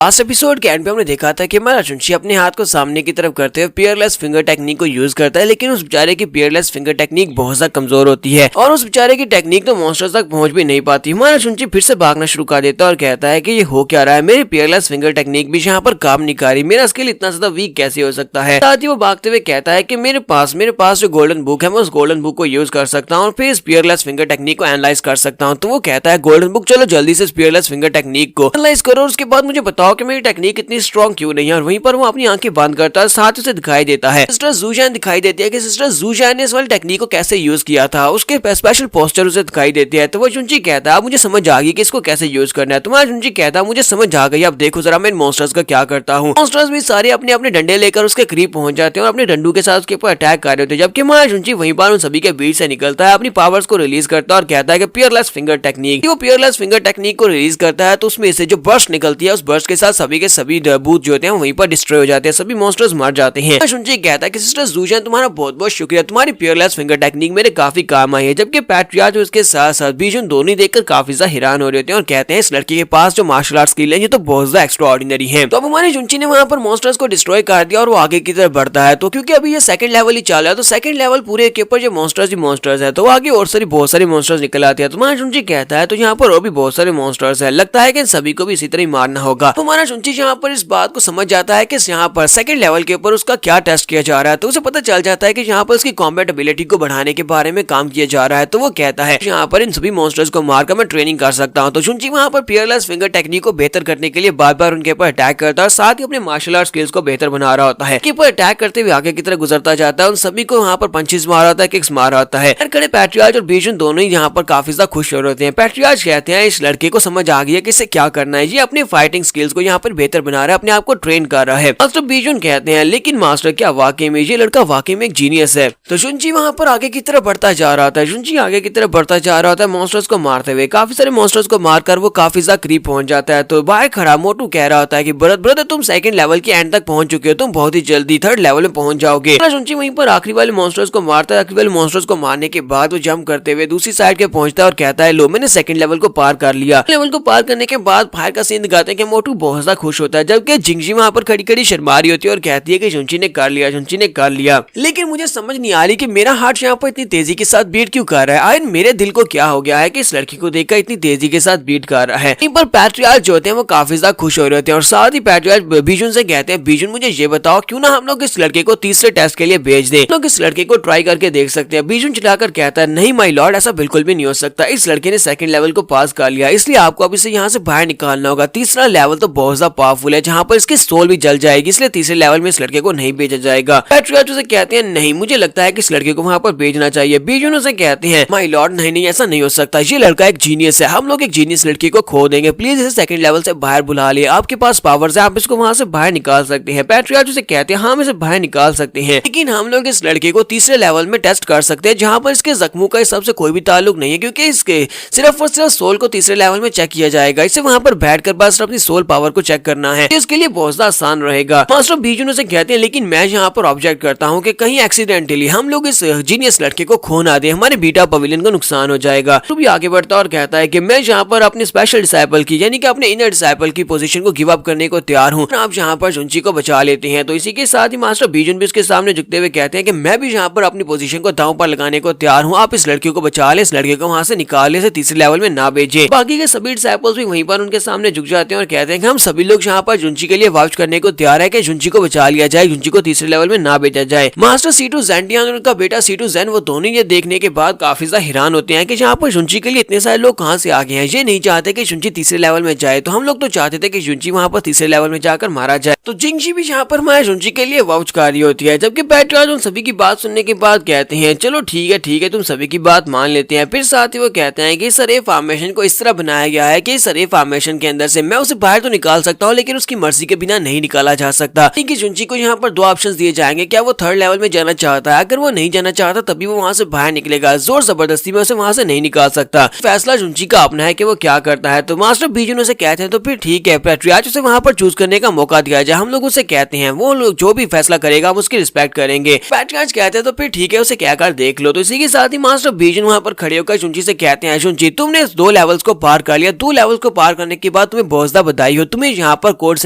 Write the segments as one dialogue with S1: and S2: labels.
S1: Last episode के and पे हमने देखा था कि हमारा चुंची अपने हाथ को सामने की तरफ करते हुए पियरलेस फिंगर टेक्निक को यूज करता है, लेकिन उस बेचारे की पियरलेस फिंगर टेक्निक बहुत ज्यादा कमजोर होती है और उस बेचारे की टेक्निक तो मॉन्स्टर्स तक पहुंच भी नहीं पाती। हमारा चुंची फिर से भागना शुरू कर देता है और कहता है कि ये हो क्या रहा है, मेरी पियरलेस फिंगर टेक्निक भी यहाँ पर काम नहीं कर रही, मेरा स्किल इतना ज्यादा वीक कैसे हो सकता है। साथ ही वो भागते हुए कहता है कि मेरे पास जो गोल्डन बुक है मैं उस गोल्डन बुक को यूज कर सकता हूँ और फिर इस पियरलेस फिंगर टेक्निक को एनालाइज कर सकता हूँ। तो वो कहता है गोल्डन बुक चलो जल्दी से इस पियरलेस फिंगर टेक्निक को एनालाइज करो और उसके बाद मुझे बताओ कि मेरी टेक्निक इतनी स्ट्रॉन्ग क्यों नहीं है। और वहीं पर वो अपनी आंखें बंद करता है, साथ उसे दिखाई देता है सिस्टर जूजैन दिखाई देती है कि सिस्टर जूजैन ने इस वाली टेक्निक को कैसे यूज किया था, उसके स्पेशल पोस्टर उसे दिखाई देती है। तो वो चुंची कहता है अब मुझे समझ आ गई कि इसको कैसे यूज करना है। तुम्हारा चुंची कहता है मुझे समझ आ गई, अब देखो जरा मैं इन मॉन्स्टर्स का क्या करता हूँ। मॉन्स्टर्स भी सारे अपने अपने डंडे लेकर उसके करीब पहुंच जाते हैं और अपने डंडू के साथ उसके ऊपर अटैक कर रहे होते हैं, जबकि हमारा चुंची वहीं पर उन सभी के बीच से निकलता है, अपनी पावर्स को रिलीज करता है और कहता है कि पियरलेस फिंगर टेक्निक। वो पियरलेस फिंगर टेक्निक को रिलीज करता है तो उसमें से जो बर्स्ट निकलती है उस बर्स्ट के साथ सभी के सभी बूथ जो होते हैं वहीं पर डिस्ट्रॉय हो जाते हैं, सभी मॉन्स्टर्स मर जाते हैं। चुंची कहता है कि सिस्टर जूजैन तुम्हारा बहुत बहुत शुक्रिया, तुम्हारी पियरलेस फिंगर टेक्निक मेरे काफी काम आई है। जबकि पैट्रियार्च उसके साथ साथ बीजुन दोनों देखकर काफी ज्यादा हैरान हो रहे होते हैं और कहते हैं इस लड़के के पास जो मार्शल आर्ट स्किल है ये तो बहुत ज्यादा एक्स्ट्राऑर्डिनरी है। तो अब हमारे चुंची ने वहां पर मॉन्स्टर्स को डिस्ट्रॉय कर दिया और वो आगे की तरफ बढ़ता है। तो क्योंकि अभी ये सेकंड लेवल ही चल रहा है तो सेकंड लेवल पूरे के ऊपर जो मॉन्स्टर्स है तो आगे और बहुत सारे मॉन्स्टर्स निकल आते हैं। तो हमारा चुंची कहता है तो यहाँ पर और भी बहुत सारे मॉन्स्टर्स है, लगता है कि इन सभी को भी इसी तरह ही मारना होगा। तो हमारा चुंची यहाँ पर इस बात को समझ जाता है कि यहाँ पर सेकंड लेवल के ऊपर उसका क्या टेस्ट किया जा रहा है। तो उसे पता चल जाता है कि यहाँ पर उसकी कॉम्बैट एबिलिटी को बढ़ाने के बारे में काम किया जा रहा है। तो वो कहता है यहाँ पर इन सभी मॉन्स्टर्स को मारकर मैं ट्रेनिंग कर सकता हूँ। तो चुंची वहाँ पर पियरलेस फिंगर टेक्निक को बेहतर करने के लिए बार बार उनके ऊपर अटैक करता है, साथ ही अपने मार्शल आर्ट स्किल्स को बेहतर बना रहा होता है। कि पर अटैक करते हुए आगे की तरफ गुजरता जाता है, उन सभी को वहाँ पर पंचेस मारा होता है, किक्स मारा होता है। खड़े पैट्रियार्च और बीजुन दोनों ही यहाँ पर काफी ज्यादा खुश हो रहे होते हैं। पैट्रियार्च कहते हैं इस लड़के को समझ आ गया कि इसे क्या करना है, ये अपनी फाइटिंग स्किल्स को यहाँ पर बेहतर बना रहा है, अपने आप को ट्रेन कर रहा है। मास्टर बीजुन कहते हैं लेकिन मास्टर क्या वाकई में ये लड़का वाकई में एक जीनियस है। तो चुंची वहाँ पर आगे की तरफ बढ़ता जा रहा था, चुंची आगे की तरफ बढ़ता जा रहा होता है मॉन्स्टर्स को मारते हुए। काफी सारे मॉन्स्टर्स को मारकर वो काफी ज्यादा करीब पहुंच जाता है। तो बाहर खड़ा मोटू कह रहा होता है कि ब्रदर तुम सेकंड लेवल के एंड तक पहुंच चुके हो, तुम बहुत ही जल्दी थर्ड लेवल में पहुंच जाओगे। चुंची वहीं पर आखिरी वाले मॉन्स्टर्स को मारता है। आखिरी वाले मॉन्स्टर्स को मारने के बाद वो जंप करते हुए दूसरी साइड के पहुंचता है और कहता है लो मैंने सेकंड लेवल को पार कर लिया। लेवल को पार करने के बाद फायर का सीन दिखाते हैं कि मोटू बहुत ज्यादा खुश होता है, जबकि जिंगजी वहां पर खड़ी खड़ी शर्मा रही होती है और कहती है कि चुंची ने कर लिया, चुंची ने कर लिया। लेकिन मुझे समझ नहीं आ रही कि मेरा हार्ट यहाँ पर इतनी तेजी के साथ बीट क्यों कर रहा है। आयन मेरे दिल को क्या हो गया है कि इस लड़की को देखकर इतनी तेजी के साथ बीट कर रहा है। पर पैट्रियार्च जो होते हैं वो काफी ज्यादा खुश हो रहे होते हैं और साथ ही पैट्रियार्च बीजुन से कहते हैं बीजुन मुझे ये बताओ क्यों ना हम लोग इस लड़के को तीसरे टेस्ट के लिए भेज दें, लोग इस लड़के को ट्राई करके देख सकते हैं। बीजुन चिल्लाकर कहता है नहीं माय लॉर्ड, ऐसा बिल्कुल भी नहीं हो सकता, इस लड़के ने सेकंड लेवल को पास कर लिया, इसलिए आपको अब इसे यहाँ से बाहर निकालना होगा। तीसरा लेवल तो बहुत ज्यादा पावरफुल है जहाँ पर इसकी सोल भी जल जाएगी, इसलिए तीसरे लेवल में इस लड़के को नहीं भेजा जाएगा। पैट्रियार्च उसे कहते हैं नहीं मुझे लगता है कि इस लड़के को वहाँ पर भेजना चाहिए। बीजुन उसे कहते हैं माय लॉर्ड नहीं ऐसा नहीं हो सकता, ये लड़का एक जीनियस है, हम लोग एक जीनियस लड़की को खो देंगे, प्लीज इसे सेकंड लेवल से बाहर बुला लिए, आपके पास पावर्स है, आप इसको वहाँ से बाहर निकाल सकते हैं। पैट्रियार्च उसे कहते हैं हम इसे बाहर निकाल सकते हैं, लेकिन हम लोग इस लड़के को तीसरे लेवल में टेस्ट कर सकते हैं जहाँ पर इसके जख्मों का इस सबसे कोई भी ताल्लुक नहीं है, क्योंकि इसके सिर्फ और सिर्फ सोल को तीसरे लेवल में चेक किया जाएगा। इसे वहाँ पर बैठकर बस अपनी सोल पावर को चेक करना है, इसके लिए बहुत ज्यादा आसान रहेगा। मास्टर बीजुन उसे कहते हैं लेकिन मैं यहाँ पर ऑब्जेक्ट करता हूँ कि कहीं एक्सीडेंटली हम लोग इस जीनियस लड़के को खो ना दे, हमारे बीटा पवेलियन को नुकसान हो जाएगा। तो भी आगे बढ़ता और कहता है कि मैं यहाँ पर अपने स्पेशल डिसाइपल की यानी कि अपने इनर डिसाइपल की पोजीशन को गिव अप करने को तैयार हूँ, आप यहाँ पर चुंची को बचा लेते हैं। तो इसी के साथ ही मास्टर बीजुन भी उसके सामने झुकते हुए कहते हैं कि मैं भी यहाँ पर अपनी पोजीशन को दांव पर लगाने को तैयार हूँ, आप इस लड़के को बचा ले, इस लड़के को वहाँ से निकाल ले, तीसरे लेवल में ना भेजे। बाकी के सभी डिसाइपल्स भी वहीं पर उनके सामने झुक जाते हैं और कहते हैं कि हम सभी लोग यहाँ पर जुंची के लिए वाउच करने को तैयार है कि जुंची को बचा लिया जाए, जुंची को तीसरे लेवल में ना भेजा जाए। मास्टर सीटू ज़ेंटियान और उनका बेटा सीटू ज़ेन वो दोनों ये देखने के बाद काफी ज्यादा हैरान होते हैं कि यहाँ पर जुंची के लिए इतने सारे लोग कहाँ से आ गए हैं। ये नहीं चाहते कि जुंची तीसरे लेवल में जाए, तो हम लोग तो चाहते थे कि जुंची वहाँ पर तीसरे लेवल में जाकर मारा जाए। तो जिंगजी भी यहाँ पर हमारे जुंची के लिए वाउच कर रही होती है, जबकि पैट्रियार्च उन सभी की बात सुनने के बाद कहते हैं चलो ठीक है तुम सभी की बात मान लेते हैं। फिर साथ ही वो कहते हैं कि इस अरे फॉर्मेशन को इस तरह बनाया गया है कि इस अरे फॉर्मेशन के अंदर से मैं उसे बाहर तो निकाल सकता हूँ, लेकिन उसकी मर्जी के बिना नहीं निकाला जा सकता। जुंची को यहाँ पर दो ऑप्शंस दिए जाएंगे, क्या वो थर्ड लेवल में जाना चाहता है, अगर वो नहीं जाना चाहता तभी वो वहाँ से बाहर निकलेगा, जोर जबरदस्ती में उसे वहाँ से नहीं निकाल सकता। फैसला जुंची का अपना है कि वो क्या करता है। तो मास्टर बीजुन उसे कहते हैं तो फिर ठीक है पैट्रियार्च उसे वहाँ पर चूज करने का मौका दिया जाए, हम लोग उसे कहते हैं वो लोग जो भी फैसला करेगा हम उसकी रिस्पेक्ट करेंगे। पैट्रियार्च कहते हैं तो फिर ठीक है उसे कहकर देख लो। तो इसी के साथ ही मास्टर बीजुन वहाँ पर खड़े होकर जुंची से कहते हैं जुंची तुमने 2 लेवल्स को पार कर लिया, 2 लेवल्स को पार करने के बाद तुम्हें बहुत ज्यादा बधाई हो, तुम्हें यहाँ पर कोर्स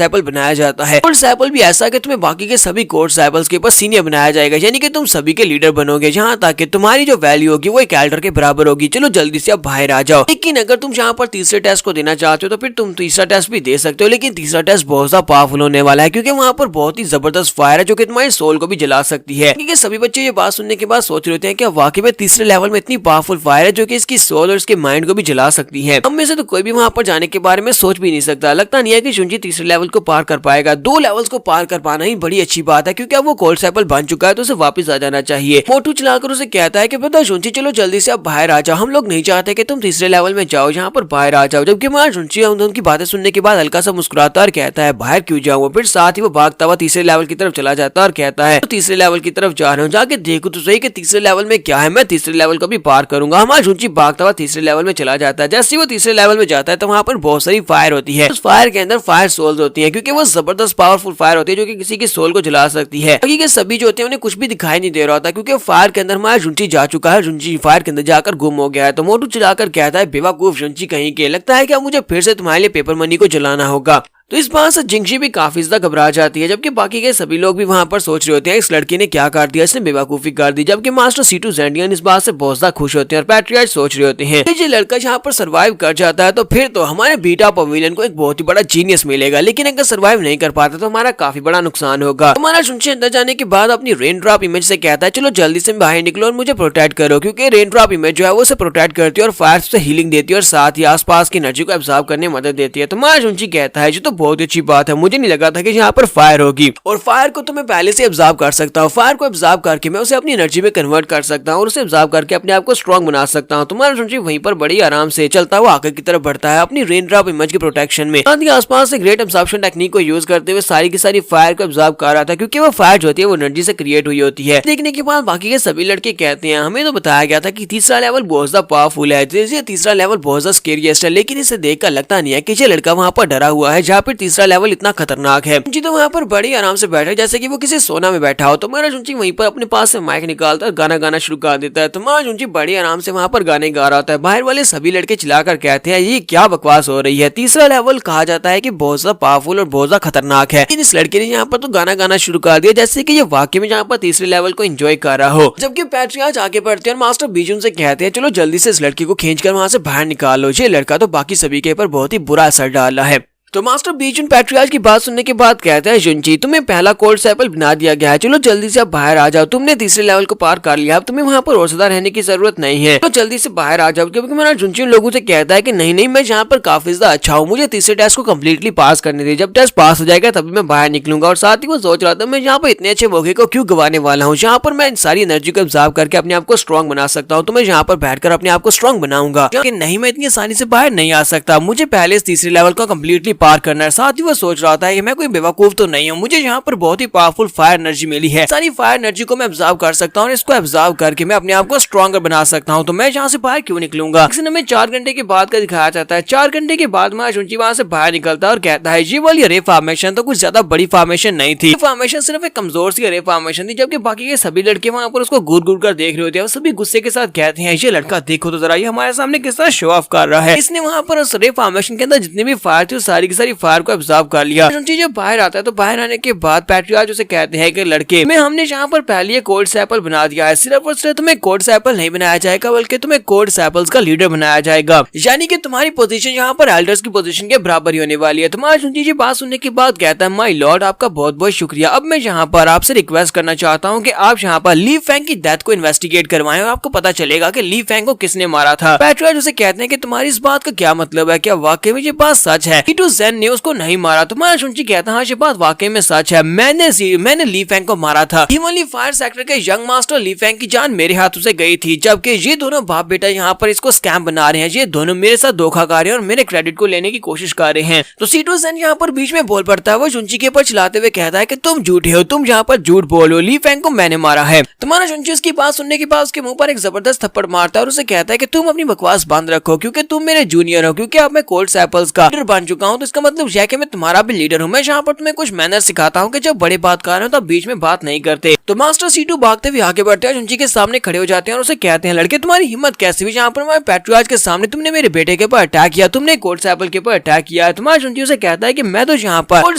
S1: एपल बनाया जाता है। कोर्स एपल भी ऐसा कि तुम्हें बाकी के सभी कोर्स एपल्स के ऊपर सीनियर बनाया जाएगा, यानी कि तुम सभी के लीडर बनोगे, जहाँ तक कि तुम्हारी जो वैल्यू होगी वो एक एल्डर के बराबर होगी। चलो जल्दी से अब बाहर आ जाओ। लेकिन अगर तुम यहाँ पर तीसरे टेस्ट को देना चाहते हो तो फिर तुम तीसरा टेस्ट भी दे सकते हो, लेकिन तीसरा टेस्ट बहुत ज्यादा पावरफुल होने वाला है, क्योंकि वहाँ पर बहुत ही जबरदस्त फायर है जो कि तुम्हारी सोल को भी जला सकती है। क्योंकि सभी बच्चे ये बात सुनने के बाद सोच रहे होते हैं कि वाकई में तीसरे लेवल में इतनी पावरफुल फायर है जो कि इसकी सोल और इसके माइंड को भी जला सकती है। हम में से तो कोई भी वहाँ पर जाने के बारे में सोच भी नहीं सकता। लगता नहीं है कि जुंजी तीसरे लेवल को पार कर पाएगा। 2 लेवल्स को पार कर पाना ही बड़ी अच्छी बात है, क्योंकि अब वो कोर्स एपल बन चुका है तो उसे वापस आ जाना चाहिए। मोटू चलाकर उसे कहता है कि पता जुंजी चलो जल्दी से अब बाहर आ जाओ, हम लोग नहीं चाहते कि तुम तीसरे लेवल में जाओ, यहाँ पर बाहर आ जाओ। जबकि हमारा जुंजी उनकी बातें सुनने के बाद हल्का सा मुस्कुराता और कहता है बाहर क्यों जाऊँ। फिर साथ ही वो भागता हुआ तीसरे लेवल की तरफ चला जाता है और कहता है तो तीसरे लेवल की तरफ जा रहा हूँ, जाके देखो तो सही कि तीसरे लेवल में क्या है, मैं तीसरे लेवल को भी पार करूंगा। हमारा जुंजी भागता हुआ तीसरे लेवल में चला जाता है। जैसे ही वो तीसरे लेवल में जाता है तो वहाँ पर बहुत सारी फायर होती है। उस फायर के अंदर फायर सोल्स होती है, क्योंकि वो जबरदस्त पावरफुल फायर होती है जो कि किसी की सोल को जला सकती है। बाकी के सभी जो होते हैं उन्हें कुछ भी दिखाई नहीं दे रहा होता, क्योंकि फायर के अंदर हमारा जुंजी जा चुका है। जुंजी फायर के अंदर जाकर गुम हो गया है। तो मोटू चलाकर कहता है बेवकूफ जुंजी कहीं के, लगता है कि अब मुझे फिर से तुम्हारे लिए पेपर मनी को जलाना होगा। तो इस बात से जिंगशी भी काफी ज्यादा घबरा जाती है, जबकि बाकी के सभी लोग भी वहाँ पर सोच रहे होते हैं इस लड़की ने क्या कर दिया, इसने बेवकूफी कर दी। जबकि मास्टर सीटू ज़ेंडियन इस बात से बहुत ज्यादा खुश होते हैं और पैट्रियार्च सोच रहे होते हैं कि ये लड़का यहाँ पर सर्वाइव कर जाता है तो फिर तो हमारे बीटा पवेलियन को एक बहुत ही बड़ा जीनियस मिलेगा, लेकिन अगर सर्वाइव नहीं कर पाता तो हमारा काफी बड़ा नुकसान होगा। हमारा जुंशी अंदर जाने के बाद अपनी रेन ड्रॉप इमेज से कहता है चलो जल्दी से बाहर निकलो और मुझे प्रोटेक्ट करो, क्योंकि रेन ड्रॉप इमेज जो है वो उसे प्रोटेक्ट करती है और फायर से हीलिंग देती है और साथ ही आसपास की एनर्जी को एब्जॉर्ब करने में मदद देती है। तो हमारा जुंशी कहता है जो तो बहुत अच्छी बात है, मुझे नहीं लगा था कि यहाँ पर फायर होगी, और फायर को तो मैं पहले से एब्जॉर्ब कर सकता हूँ। फायर को एब्जॉर्ब करके मैं उसे अपनी एनर्जी में कन्वर्ट कर सकता हूँ और उसे एब्जॉर्ब करके अपने आप को स्ट्रॉन्ग बना सकता हूँ। तुम्हारा जुंशी वहीं पर बड़ी आराम से चलता हुआ आगे की तरफ बढ़ता है अपनी रेन ड्रॉप इमेज के प्रोटेक्शन में। आसपास से ग्रेट एब्जॉर्प्शन टेक्निक को यूज करते हुए सारी की सारी फायर को एब्जॉर्ब कर रहा था, क्योंकि वो फायर जो होती है वो एनर्जी से क्रिएट हुई होती है। देखने के बाद बाकी के सभी लड़के कहते हैं हमें तो बताया गया था कि तीसरा लेवल बहुत ज्यादा पावरफुल है, जैसे तीसरा लेवल बहुत ज्यादा स्केरियस्ट है, लेकिन इसे देखकर लगता नहीं है कि ये लड़का वहाँ पर डरा हुआ है जहाँ पर तीसरा लेवल इतना खतरनाक है। तो वहाँ पर बड़ी आराम से बैठा जैसे कि वो किसी सोना में बैठा हो। तो हमारा जुंची वहीं पर अपने पास से माइक निकालता है, गाना गाना शुरू कर देता है। तो हमारा जुंची बड़ी आराम से वहाँ पर गाने गा रहा होता है। बाहर वाले सभी लड़के चिल्लाकर कहते हैं ये क्या बकवास हो रही है, तीसरा लेवल कहा जाता है कि बहुत ज्यादा पावरफुल और बहुत ज्यादा खतरनाक है, लेकिन इस लड़के ने यहाँ पर तो गाना गाना शुरू कर दिया जैसे कि ये वाकई में यहाँ पर तीसरे लेवल को एंजॉय कर रहा हो। जबकि पैट्रियार्च आगे बढ़ते हैं और मास्टर बीजुन से कहते हैं चलो जल्दी से इस लड़की को खींचकर वहाँ से बाहर निकालो, ये लड़का तो बाकी सभी के ऊपर बहुत ही बुरा असर डाल रहा है। तो मास्टर बीजुन पैट्रियार्च की बात सुनने के बाद कहता है जुंची तुम्हें पहला कोर्स एपल बना दिया गया है, चलो जल्दी से अब बाहर आ जाओ, तुमने तीसरे लेवल को पार कर लिया, अब तुम्हें वहाँ पर और ज्यादा रहने की जरूरत नहीं है, तो जल्दी से बाहर आ जाओ। क्योंकि मेरा जुंची उन लोगों से कहता है कि नहीं मैं यहाँ पर काफी ज्यादा अच्छा हूँ, मुझे तीसरे टेस्ट को कम्प्लीटली पास करने दे, जब टेस्ट पास हो जाएगा तभी मैं बाहर निकलूंगा। और साथ ही वो सोच रहा था मैं यहाँ पर इतने अच्छे मौके को क्यों गवाने वाला हूँ, यहाँ पर मैं सारी एनर्जी को एब्जॉर्ब करके अपने आप को स्ट्रॉन्ग बना सकता हूँ, तो मैं यहाँ पर बैठकर अपने आप को स्ट्रॉन्ग बनाऊंगा। नहीं मैं इतनी आसानी से बाहर नहीं आ सकता, मुझे पहले इस तीसरे लेवल को कम्प्लीटली पार करना है। साथ ही वो सोच रहा था कि मैं कोई बेवकूफ तो नहीं हूँ, मुझे यहाँ पर बहुत ही पावरफुल फायर एनर्जी मिली है, सारी फायर एनर्जी को मैं एब्जॉर्ब कर सकता हूँ और इसको एब्जॉर्ब करके मैं अपने आप को स्ट्रॉन्गर बना सकता हूँ, तो मैं यहाँ से बाहर क्यों निकलूंगा। अक्सर हमें 4 घंटे के बाद का दिखाया जाता है। 4 घंटे के बाद मैं जुंची वहाँ से बाहर निकलता है और कहता है ये वाली रे फॉर्मेशन तो कुछ ज्यादा बड़ी फॉर्मेशन नहीं थी, फॉर्मेशन सिर्फ एक कमजोर सी रे फॉर्मेशन थी। जबकि बाकी के सभी लड़के वहाँ पर उसको घूर घूर कर देख रहे होते हैं, सभी गुस्से के साथ कहते हैं ये लड़का देखो तो जरा ये हमारे सामने किस तरह शो ऑफ कर रहा है, इसने वहाँ पर उस रे फॉर्मेशन के अंदर जितनी भी फायर थी सारी की सारी फायर को एब्जॉर्ब कर लिया। जब बाहर आता है तो बाहर आने के बाद पैट्रियार्च उसे कहते हैं कि लड़के में हमने यहाँ पर पहले कोर्स एपल बना दिया है, सिर्फ और सिर्फ तुम्हें कोर्स एपल नहीं बनाया जाएगा बल्कि तुम्हें कोर्स एपल्स का लीडर बनाया जाएगा, यानी कि तुम्हारी पोजीशन यहाँ पर एल्डर्स की पोजीशन के बराबर ही होने वाली है। तुम्हारा जुंची जी बात सुनने के बाद कहता है माय लॉर्ड आपका बहुत बहुत शुक्रिया, अब मैं यहाँ पर आपसे रिक्वेस्ट करना चाहता हूँ कि आप यहाँ पर ली फैंग की डेथ को इन्वेस्टिगेट करवाएं और आपको पता चलेगा कि ली फैंग को किसने मारा था। पैट्रियार्च उसे कहते हैं कि तुम्हारी इस बात का क्या मतलब है, क्या वाकई में ये बात सच है शीटू ज़ेन ने उसको नहीं मारा। तुम्हारा जुंची कहता है ये बात वाकई में सच है, मैंने ली फैंग को मारा था, हिमालय फायर सेक्टर के यंग मास्टर ली फैंग की जान मेरे हाथों से गई थी, जबकि ये दोनों बाप बेटा यहाँ पर इसको स्कैम बना रहे हैं, ये दोनों मेरे साथ धोखा कर रहे हैं और मेरे क्रेडिट को लेने की कोशिश कर रहे हैं। तो शीटू ज़ेन यहाँ पर बीच में बोल पड़ता है, वो जुंची के ऊपर चलाते हुए कहता है कि तुम झूठे हो, तुम यहाँ पर झूठ बोलो, ली फैंग को मैंने मारा है। तुम्हारा जुंची उसकी बात सुनने के बाद उसके मुंह पर एक जबरदस्त थप्पड़ मारता है और उसे कहता है कि तुम अपनी बकवास बंद रखो, क्योंकि तुम मेरे जूनियर हो, क्योंकि अब मैं कोल्ड्स एपल्स का लीडर बन चुका हूँ, तो इसका मतलब यह है कि मैं तुम्हारा भी लीडर हूँ। मैं यहाँ पर तुम्हें कुछ मैनर सिखाता हूँ कि जब बड़े बात कर रहे हो तो बीच में बात नहीं करते। तो मास्टर सीटू भागते हुए आगे बढ़ते हैं, जुंजी के सामने खड़े हो जाते हैं और उसे कहते हैं, लड़के तुम्हारी हिम्मत कैसे हुई यहाँ पर हमारे पैट्रियार्च के सामने तुमने मेरे बेटे के ऊपर अटैक किया, तुमने कोल्ड सैपल के ऊपर अटैक किया। तुम्हारा जुंजी उसे कहता है कि मैं तो यहाँ पर कोल्ड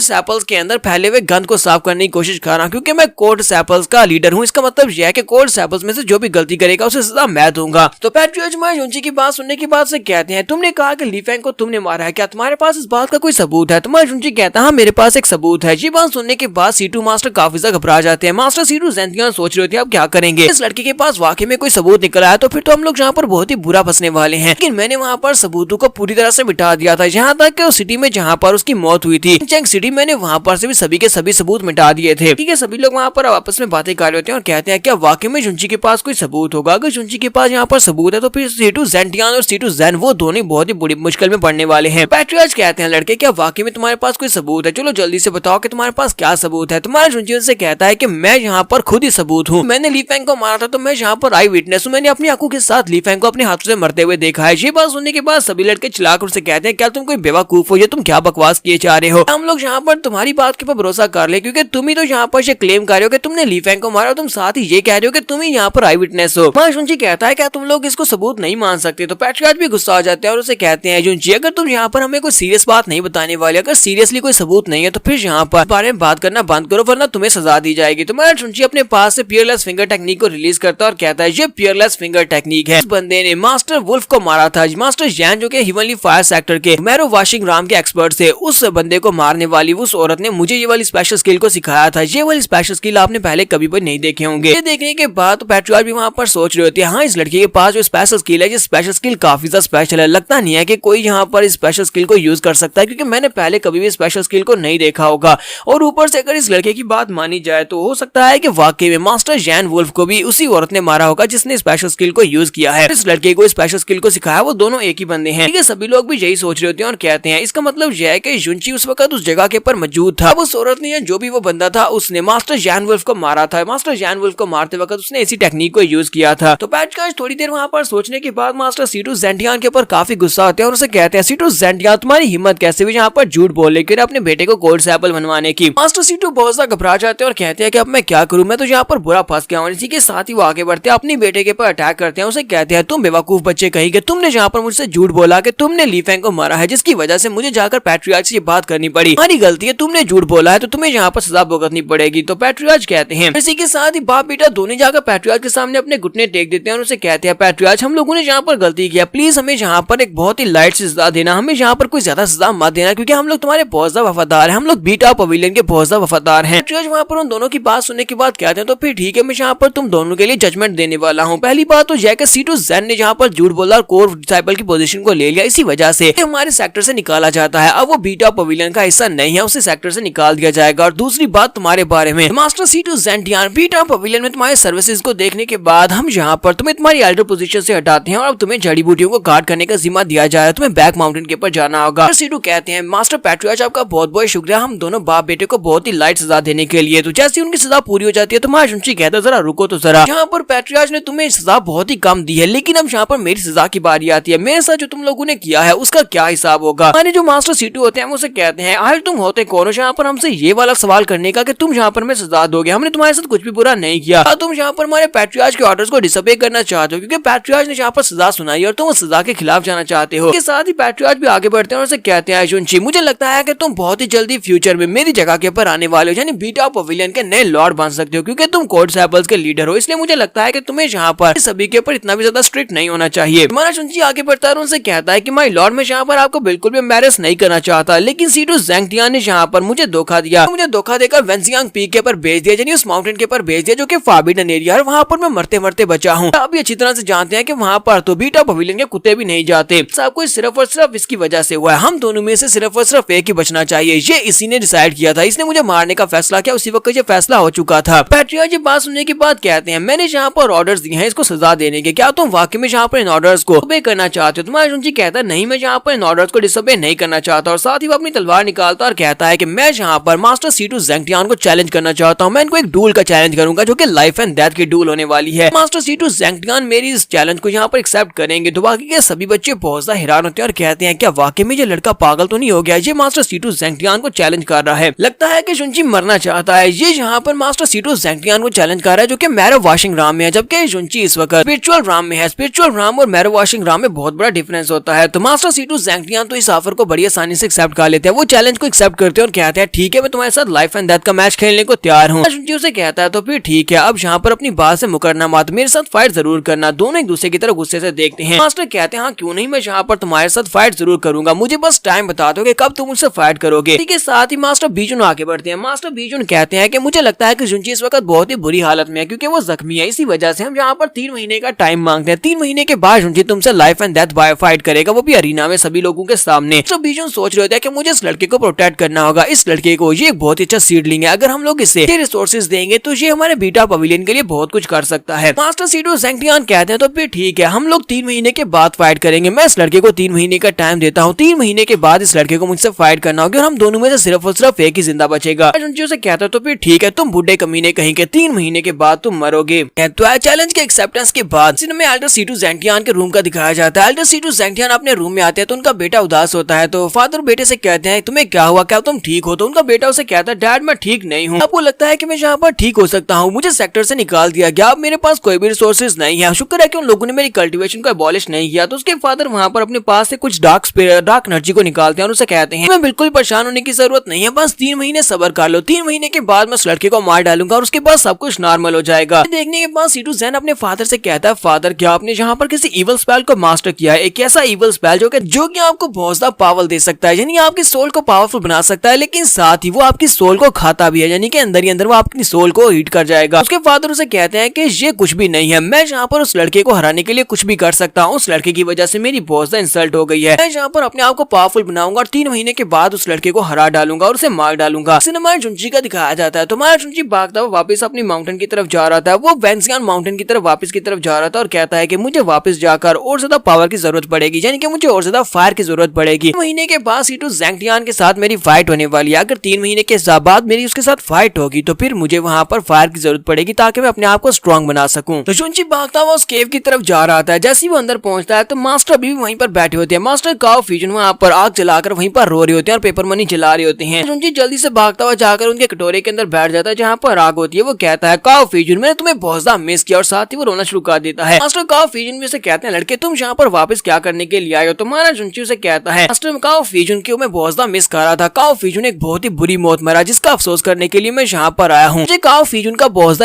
S1: सैपल्स के अंदर फैले हुए गंद को साफ करने की कोशिश कर रहा हूँ, क्योंकि मैं कोल्ड सैपल्स का लीडर हूँ। इसका मतलब यह है कि कोल्ड सैपल्स में से जो भी गलती करेगा उसे सजा मैं दूंगा। तो पैट्रियार्च जुंजी की बात सुनने के बाद से कहते हैं, तुमने कहा कि ली फेंग को तुमने मारा है, क्या तुम्हारे पास इस बात का कोई सबूत है? तुम्हारा जुंजी कहता है, हाँ मेरे पास एक सबूत है। ये बात सुनने के बाद सीटू मास्टर काफी ज्यादा घबरा जाते हैं। मास्टर सीटू ज़ेंटियान सोच रहे होते हैं अब क्या करेंगे, इस लड़के के पास वाकई में कोई सबूत निकल आया तो फिर तो हम लोग यहाँ पर बहुत ही बुरा फंसने वाले हैं। लेकिन मैंने वहाँ पर सबूतों को पूरी तरह से मिटा दिया था, यहाँ तक कि उस सिटी में जहाँ पर उसकी मौत हुई थी चैंग सिटी, मैंने वहाँ पर से भी सभी के सभी सबूत मिटा दिए थे। ठीक है, सभी लोग वहाँ पर आपस में बातें कर रहे होते हैं और कहते हैं क्या वाकई में जुंजी के पास कोई सबूत होगा? अगर जुंजी के पास यहाँ पर सबूत है तो फिर सीटू ज़ेंटियान और सीटू ज़ेन वो दोनों बहुत ही बड़ी मुश्किल में पड़ने वाले हैं। पैट्रियार्च कहते हैं, लड़के क्या वाकई में तुम्हारे पास कोई सबूत है? चलो जल्दी से बताओ कि तुम्हारे पास क्या सबूत है। तुम्हारा जुंजी उनसे कहता है कि मैं यहाँ पर खुद ही सबूत हूँ, मैंने ली फेंग को मारा था तो मैं यहाँ पर आई विटनेस हूँ, मैंने अपनी आंखों के साथ ली फेंग को अपने हाथों से मरते हुए देखा है। ये बात सुनने के बाद सभी लड़के चिल्लाकर उनसे कहते हैं, क्या तुम कोई बेवकूफ हो? ये तुम क्या बकवास किए जा रहे हो? हम लोग यहाँ पर तुम्हारी बात के ऊपर भरोसा कर ले, क्योंकि तुम ही तो यहाँ पर ये क्लेम कर रहे हो कि तुमने ली फेंग को मारा, तुम साथ ही ये कह रहे हो कि तुम ही यहाँ पर आई विटनेस हो। जुंजी कहता है, क्या तुम लोग इसको सबूत नहीं मान सकते? तो पैट्रियार्च भी गुस्सा आ जाते हैं और उसे कहते हैं, जुंजी अगर तुम यहाँ पर हमें कोई सीरियस बात नहीं बताने वाले, अगर सीरियसली कोई सबूत नहीं है तो फिर यहाँ पर बारे में बात करना बंद करो, वरना तुम्हें सजा दी जाएगी। तुम्हारा जुंजी अपने पास से पियरलेस फिंगर टेक्निक को रिलीज करता है और कहता है, ये पियरलेस फिंगर टेक्निक है। इस बंदे ने मास्टर वुल्फ को मारा था। मास्टर जैन जो कि हेवनली फायर सेक्टर के मैरो वाशिंग राम के एक्सपर्ट थे, उस बंदे को मारने वाली उस औरत ने मुझे ये वाली स्पेशल स्किल को सिखाया था। ये वाली स्पेशल स्किल आपने पहले कभी भी नहीं देखे होंगे। ये देखने के बाद पैट्रियार्च भी वहाँ पर सोच रहे होते हैं, हाँ इस लड़के के पास जो स्पेशल स्किल है, ये स्पेशल स्किल काफी ज्यादा स्पेशल है, लगता नहीं है कि कोई यहाँ पर इस स्पेशल स्किल को यूज कर सकता है, क्योंकि मैंने पहले कभी भी स्पेशल स्किल को नहीं देखा होगा। और ऊपर से अगर इस लड़के की बात मानी जाए तो हो सकता है कि वाकई में मास्टर जैन वुल्फ को भी उसी औरत ने मारा होगा जिसने स्पेशल स्किल को यूज किया है। इस लड़के को स्पेशल स्किल को सिखाया वो दोनों एक ही बंदे हैं। ठीक है, सभी लोग भी यही सोच रहे होते हैं और कहते हैं, इसका मतलब यह है कि जुंची उस वक्त उस जगह के ऊपर मौजूद था। उस औरत ने या जो भी वो बंदा था उसने मास्टर जैन वुल्फ को मारा था। मास्टर जैन वुल्फ को मारते वक्त उसने इसी टेक्निक को यूज किया था। तो पैट्रियार्च थोड़ी देर वहाँ पर सोचने के बाद मास्टर सीटू ज़ेंटियान के ऊपर काफी गुस्सा होते हैं और उसे कहते हैं, सीटू ज़ेंटियान तुम्हारी हिम्मत कैसे हुई यहाँ पर झूठ बोलने की, अपने बेटे को कोल्ड सैपल बनवाने की? मास्टर सीटू बहुत ज्यादा घबरा जाते हैं और कहते हैं कि अब मैं क्या करूं, मैं तो यहाँ पर बुरा फंस गया हूं। इसी के साथ ही वो आगे बढ़ते हैं, अपने बेटे के ऊपर अटैक करते हैं। उसे कहते हैं, तुम बेवकूफ बच्चे कहीं के, तुमने यहाँ पर मुझसे झूठ बोला कि तुमने ली फेंग को मारा है, जिसकी वजह से मुझे जाकर पैट्रियार्च से ये बात करनी पड़ी। तुम्हारी गलती है, तुमने झूठ बोला है तो तुम्हें यहाँ पर सजा भुगतनी पड़ेगी। तो पैट्रियार्च कहते हैं, इसी के साथ ही बाप बेटा दोनों जाकर पैट्रियार्च के सामने अपने घुटने टेक देते हैं और उसे कहते हैं, पैट्रियार्च हम लोगों ने यहाँ पर गलती किया, प्लीज हमें यहाँ पर एक बहुत ही लाइट से सजा देना, हमें यहाँ पर कोई ज्यादा सजा मत देना, क्योंकि हम लोग तुम्हारे बहुत ज्यादा वफादार हैं, हम लोग बीटा पवेलियन के बहुत ज्यादा वफादार हैं। पैट्रियार्च वहाँ पर उन दोनों की बात सुनने के बाद कहते हैं, तो फिर ठीक है, मैं यहाँ पर तुम दोनों के लिए जजमेंट देने वाला हूँ। पहली बात तो यह कि सीटू ज़ेन ने यहाँ पर झूठ बोला और कोर डिसाइपल की पोजीशन को ले लिया, इसी वजह से हमारे सेक्टर से निकाला जाता है। अब वो बीटा पवेलियन का हिस्सा नहीं है, उसे सेक्टर से निकाल दिया जाएगा। और दूसरी बात तुम्हारे बारे में, मास्टर सीटू ज़ेंटियान, बीटा पवेलियन में तुम्हारे सर्विसेज को देखने के बाद हम यहाँ पर तुम्हें तुम्हारी एल्डर पोजीशन से हटाते हैं और अब तुम्हें जड़ी बूटियों को गार्ड करने का जिम्मा दिया जाए, तुम्हें बैक माउंटेन के ऊपर जाना होगा। सीटू कहते हैं, मास्टर पैट्रियार्च आपका बहुत बहुत शुक्रिया, हम दोनों बाप बेटे को बहुत ही लाइट सजा देने के लिए। तो जैसे उनकी सजा पूरी हो जाती है तो जुंची कहता है, जरा रुको तो जरा, यहाँ पर पैट्रियार्च ने तुम्हें सजा बहुत ही कम दी है, लेकिन अब यहाँ पर मेरी सजा की बारी आती है, मेरे साथ जो तुम लोगों ने किया है उसका क्या हिसाब होगा? हमारे जो मास्टर सीटू होते हैं उसे कहते हैं, आखिर तुम होते कौन हो यहाँ पर हमसे ये वाला सवाल करने का कि तुम यहाँ पर हमें सजा दोगे? हमने तुम्हारे साथ कुछ भी बुरा नहीं किया, तुम यहाँ पर हमारे पैट्रियार्च के ऑर्डर्स को डिसोबे करना चाहते हो, क्योंकि पैट्रियार्च ने यहाँ पर सजा सुनाई और तुम उस सजा के खिलाफ जाना चाहते हो। इसके साथ ही पैट्रियार्च भी आगे बढ़ते हैं और उसे कहते हैं, जुंची मुझे लगता है कि तुम बहुत ही जल्दी फ्यूचर में मेरी जगह के ऊपर आने वाले हो, यानी बीटा पवेलियन के नए लॉर्ड बन सकते हो, क्योंकि तुम कोड सैपल्स के लीडर हो, इसलिए मुझे लगता है कि तुम्हें यहाँ पर सभी के ऊपर इतना भी ज्यादा स्ट्रिक्ट नहीं होना चाहिए। हमारा जुंची आगे बढ़ता है और उनसे कहता है कि माय लॉर्ड, मैं यहाँ पर आपको बिल्कुल भी एम्बैरेस नहीं करना चाहता, लेकिन सीटू ज़ेंटियान ने यहाँ पर मुझे धोखा दिया, मुझे धोखा देकर वेंजियांग पीक के ऊपर भेज दिया, यानी उस माउंटेन के ऊपर भेज दिया जो कि फॉरबिडन एरिया है, वहाँ पर मैं मरते मरते बचा हूँ। आप भी अच्छी तरह से जानते हैं कि वहाँ पर तो बीटा पवेलियन के कुत्ते भी नहीं जाते, सब कुछ सिर्फ और सिर्फ इसकी वजह से हुआ है। हम दोनों में से सिर्फ और सिर्फ एक ही बचना चाहिए, ये इसी ने डिसाइड किया था, इसने मुझे मारने का फैसला किया, उसी वक्त ये फैसला हो चुका था। पैट्रियार्च ये बात सुनने के बाद कहते हैं, मैंने यहाँ पर ऑर्डर्स दिए हैं इसको सजा देने के, क्या तुम वाकई में यहाँ पर इन ऑर्डर्स को ओबे करना चाहते हो? तुम्हारा जुंची कहता है, नहीं मैं यहाँ पर इन ऑर्डर्स को डिसोबे नहीं करना चाहता, और साथ ही वो अपनी तलवार निकालता और कहता है कि मैं यहाँ पर मास्टर सीटू ज़ेंटियान को चैलेंज करना चाहता हूँ, मैं इनको एक डूल का चैलेंज करूंगा जो कि लाइफ एंड डेथ की डूल होने वाली है। मास्टर सीटू ज़ेंटियान मेरी इस चैलेंज को यहाँ पर एक्सेप्ट करेंगे तो बाकी के सभी बच्चे बहुत ज्यादा हैरान होते हैं और कहते हैं, क्या वाकई में ये लड़का पागल पागल तो नहीं हो गया, ये मास्टर सीटू ज़ैंगटियान को चैलेंज कर रहा है। लगता है कि जुनची मरना चाहता है। ये यहाँ पर मास्टर सीटू ज़ैंगटियान को चैलेंज कर रहा है जो कि मैरो वॉशिंग राम में है, जबकि जुनची इस वक्त स्पिरिचुअल राम में है। स्पिरिचुअल राम और मैरो वॉशिंग राम में बहुत बड़ा डिफरेंस होता है। तो मास्टर सीटू ज़ैंगटियान तो इस ऑफर को बड़ी आसानी से एक्सेप्ट कर लेते हैं। वो चैलेंज को एक्सेप्ट करते हैं और कहते हैं ठीक है, मैं तुम्हारे साथ लाइफ एंड डेथ का मैच खेलने को तैयार हूँ। जुनची उसे कहता है तो फिर ठीक है, अब यहाँ पर अपनी बात से मुकरना मत, मेरे साथ फाइट जरूर करना। दोनों एक दूसरे की तरफ गुस्से से देखते हैं। मास्टर कहते हैं हाँ क्यों नहीं, मैं यहाँ पर तुम्हारे साथ फाइट जरूर करूंगा, मुझे बस टाइम बता दो कि कब तुम मुझसे फाइट करोगे। ठीक है, साथ ही मास्टर बीजुन आगे बढ़ते हैं। मास्टर बीजुन कहते हैं कि मुझे लगता है कि जुनची इस वक्त बहुत ही बुरी हालत में है क्योंकि वो जख्मी है, इसी वजह से हम यहाँ पर 3 महीने का टाइम मांगते हैं। 3 महीने के बाद जुनची तुमसे life and death by fight करेगा, वो भी अरीना में सभी लोगों के सामने। तो बीजुन सोच रहे थे कि मुझे इस लड़के को प्रोटेक्ट करना होगा। इस लड़के को ये एक बहुत ही अच्छा सीडलिंग है, अगर हम लोग इसे रिसोर्सेज देंगे तो ये हमारे बीटा पवेलियन के लिए बहुत कुछ कर सकता है। मास्टर सीटू ज़ैंगटियान कहते हैं तो फिर ठीक है, हम लोग 3 महीने के बाद फाइट करेंगे। मैं इस लड़के को 3 महीने का टाइम देता हूँ। 3 महीने के बाद इस लड़के को मुझसे फाइट करना होगा और हम दोनों में से सिर्फ और सिर्फ एक ही जिंदा बचेगा। जुनची उसे कहता है तो फिर ठीक है, तुम बुढ़े कमीने कहीं के 3 महीने के बाद तुम मरोगे। तो चैलेंज के एक्सेप्टेंस के बाद सीन में एल्डर सीटू ज़ैंगटियान के रूम का दिखाया जाता है। एल्डर सीटू ज़ैंगटियान अपने रूम में आते हैं तो उनका बेटा उदास होता है। तो फादर बेटे से कहते हैं तुम्हें क्या हुआ, क्या तुम ठीक हो? तो उनका बेटा उसे कहता है डैड मैं ठीक नहीं हूँ, आपको लगता है कि मैं यहाँ पर ठीक हो सकता हूँ, मुझे सेक्टर से निकाल दिया गया, अब मेरे पास कोई भी रिसोर्सेज नहीं है, शुक्र है कि उन लोगों ने मेरी कल्टीवेशन को एबॉलिश नहीं किया। तो उसके फादर वहाँ पर अपने पास से कुछ डार्क एनर्जी को निकालते हैं और उसे कहते हैं मैं बिल्कुल परेशान होने की जरूरत नहीं है, बस 3 महीने सब्र कर लो, 3 महीने के बाद मैं उस लड़के को मार डालूंगा और उसके बाद सब कुछ नॉर्मल हो जाएगा। देखने के बाद सीटू ज़ैन अपने फादर से कहता है फादर क्या आपने यहाँ पर किसी इवल स्पेल को मास्टर किया है, एक ऐसा इवल स्पेल जो कि आपको बहुत ज्यादा पावर दे सकता है, यानी आपकी सोल को पावरफुल बना सकता है, लेकिन साथ ही वो आपकी सोल को खाता भी है, यानी कि अंदर ही अंदर वो आपकी सोल को हीट कर जाएगा। उसके फादर उसे कहते हैं कि ये कुछ भी नहीं है, मैं यहाँ पर उस लड़के को हराने के लिए कुछ भी कर सकता हूँ, उस लड़के की वजह से मेरी बहुत ज्यादा इंसल्ट हो गई है, मैं यहाँ पर अपने आप को पावरफुल बनाऊंगा और 3 महीने के बाद उस लड़के को हरा डालूंगा और उसे मार डालूंगा। सिनेमा जुनची का दिखाया जाता है तो हमारा जुनची भागता हुआ वापस अपनी माउंटेन की तरफ जा रहा था। वो वेंसियान माउंटेन की तरफ वापस की तरफ जा रहा था और कहता है कि मुझे वापस जाकर और ज्यादा पावर की जरूरत पड़ेगी, यानी कि मुझे और ज्यादा फायर की जरूरत पड़ेगी। 3 महीने के बाद सीटू ज़ैंगटियान के साथ मेरी फाइट होने वाली है, अगर 3 महीने के बाद मेरी उसके साथ फाइट होगी तो फिर मुझे वहाँ पर फायर की जरूरत पड़ेगी ताकि मैं अपने आप को स्ट्रॉन्ग बना सकूं। तो जुनची भागता हुआ उस केव की तरफ जा रहा था। जैसे ही वो अंदर पहुंचता है तो मास्टर अभी भी वहीं पर बैठे होते हैं। मास्टर काओ फ्यूजन वहाँ पर आग जलाकर वहीं पर रो रहे होते हैं और पेपर मनी जला रहे होते हैं। जुनची जल्दी से भागता हुआ जाकर उनके कटोरे के अंदर बैठ जाता है जहाँ पर आग होती है। वो कहता है काओ फ्यूजन मैंने तुम्हें बहुत ज्यादा मिस किया और साथ ही वो रोना शुरू कर देता है। मास्टर काओ फ्यूजन भी से कहते हैं लड़के तुम यहाँ पर वापस क्या करने के लिए आए हो? तुम्हारा जुनची उसे कहता है मास्टर काओ फ्यूजन को मैं बहुत ज्यादा मिस कर रहा था, काओ फ्यूजन एक बहुत ही बुरी मौत मरा जिसका अफसोस करने के लिए मैं यहाँ पर आया हूँ, मुझे काओ फ्यूजन का बहुत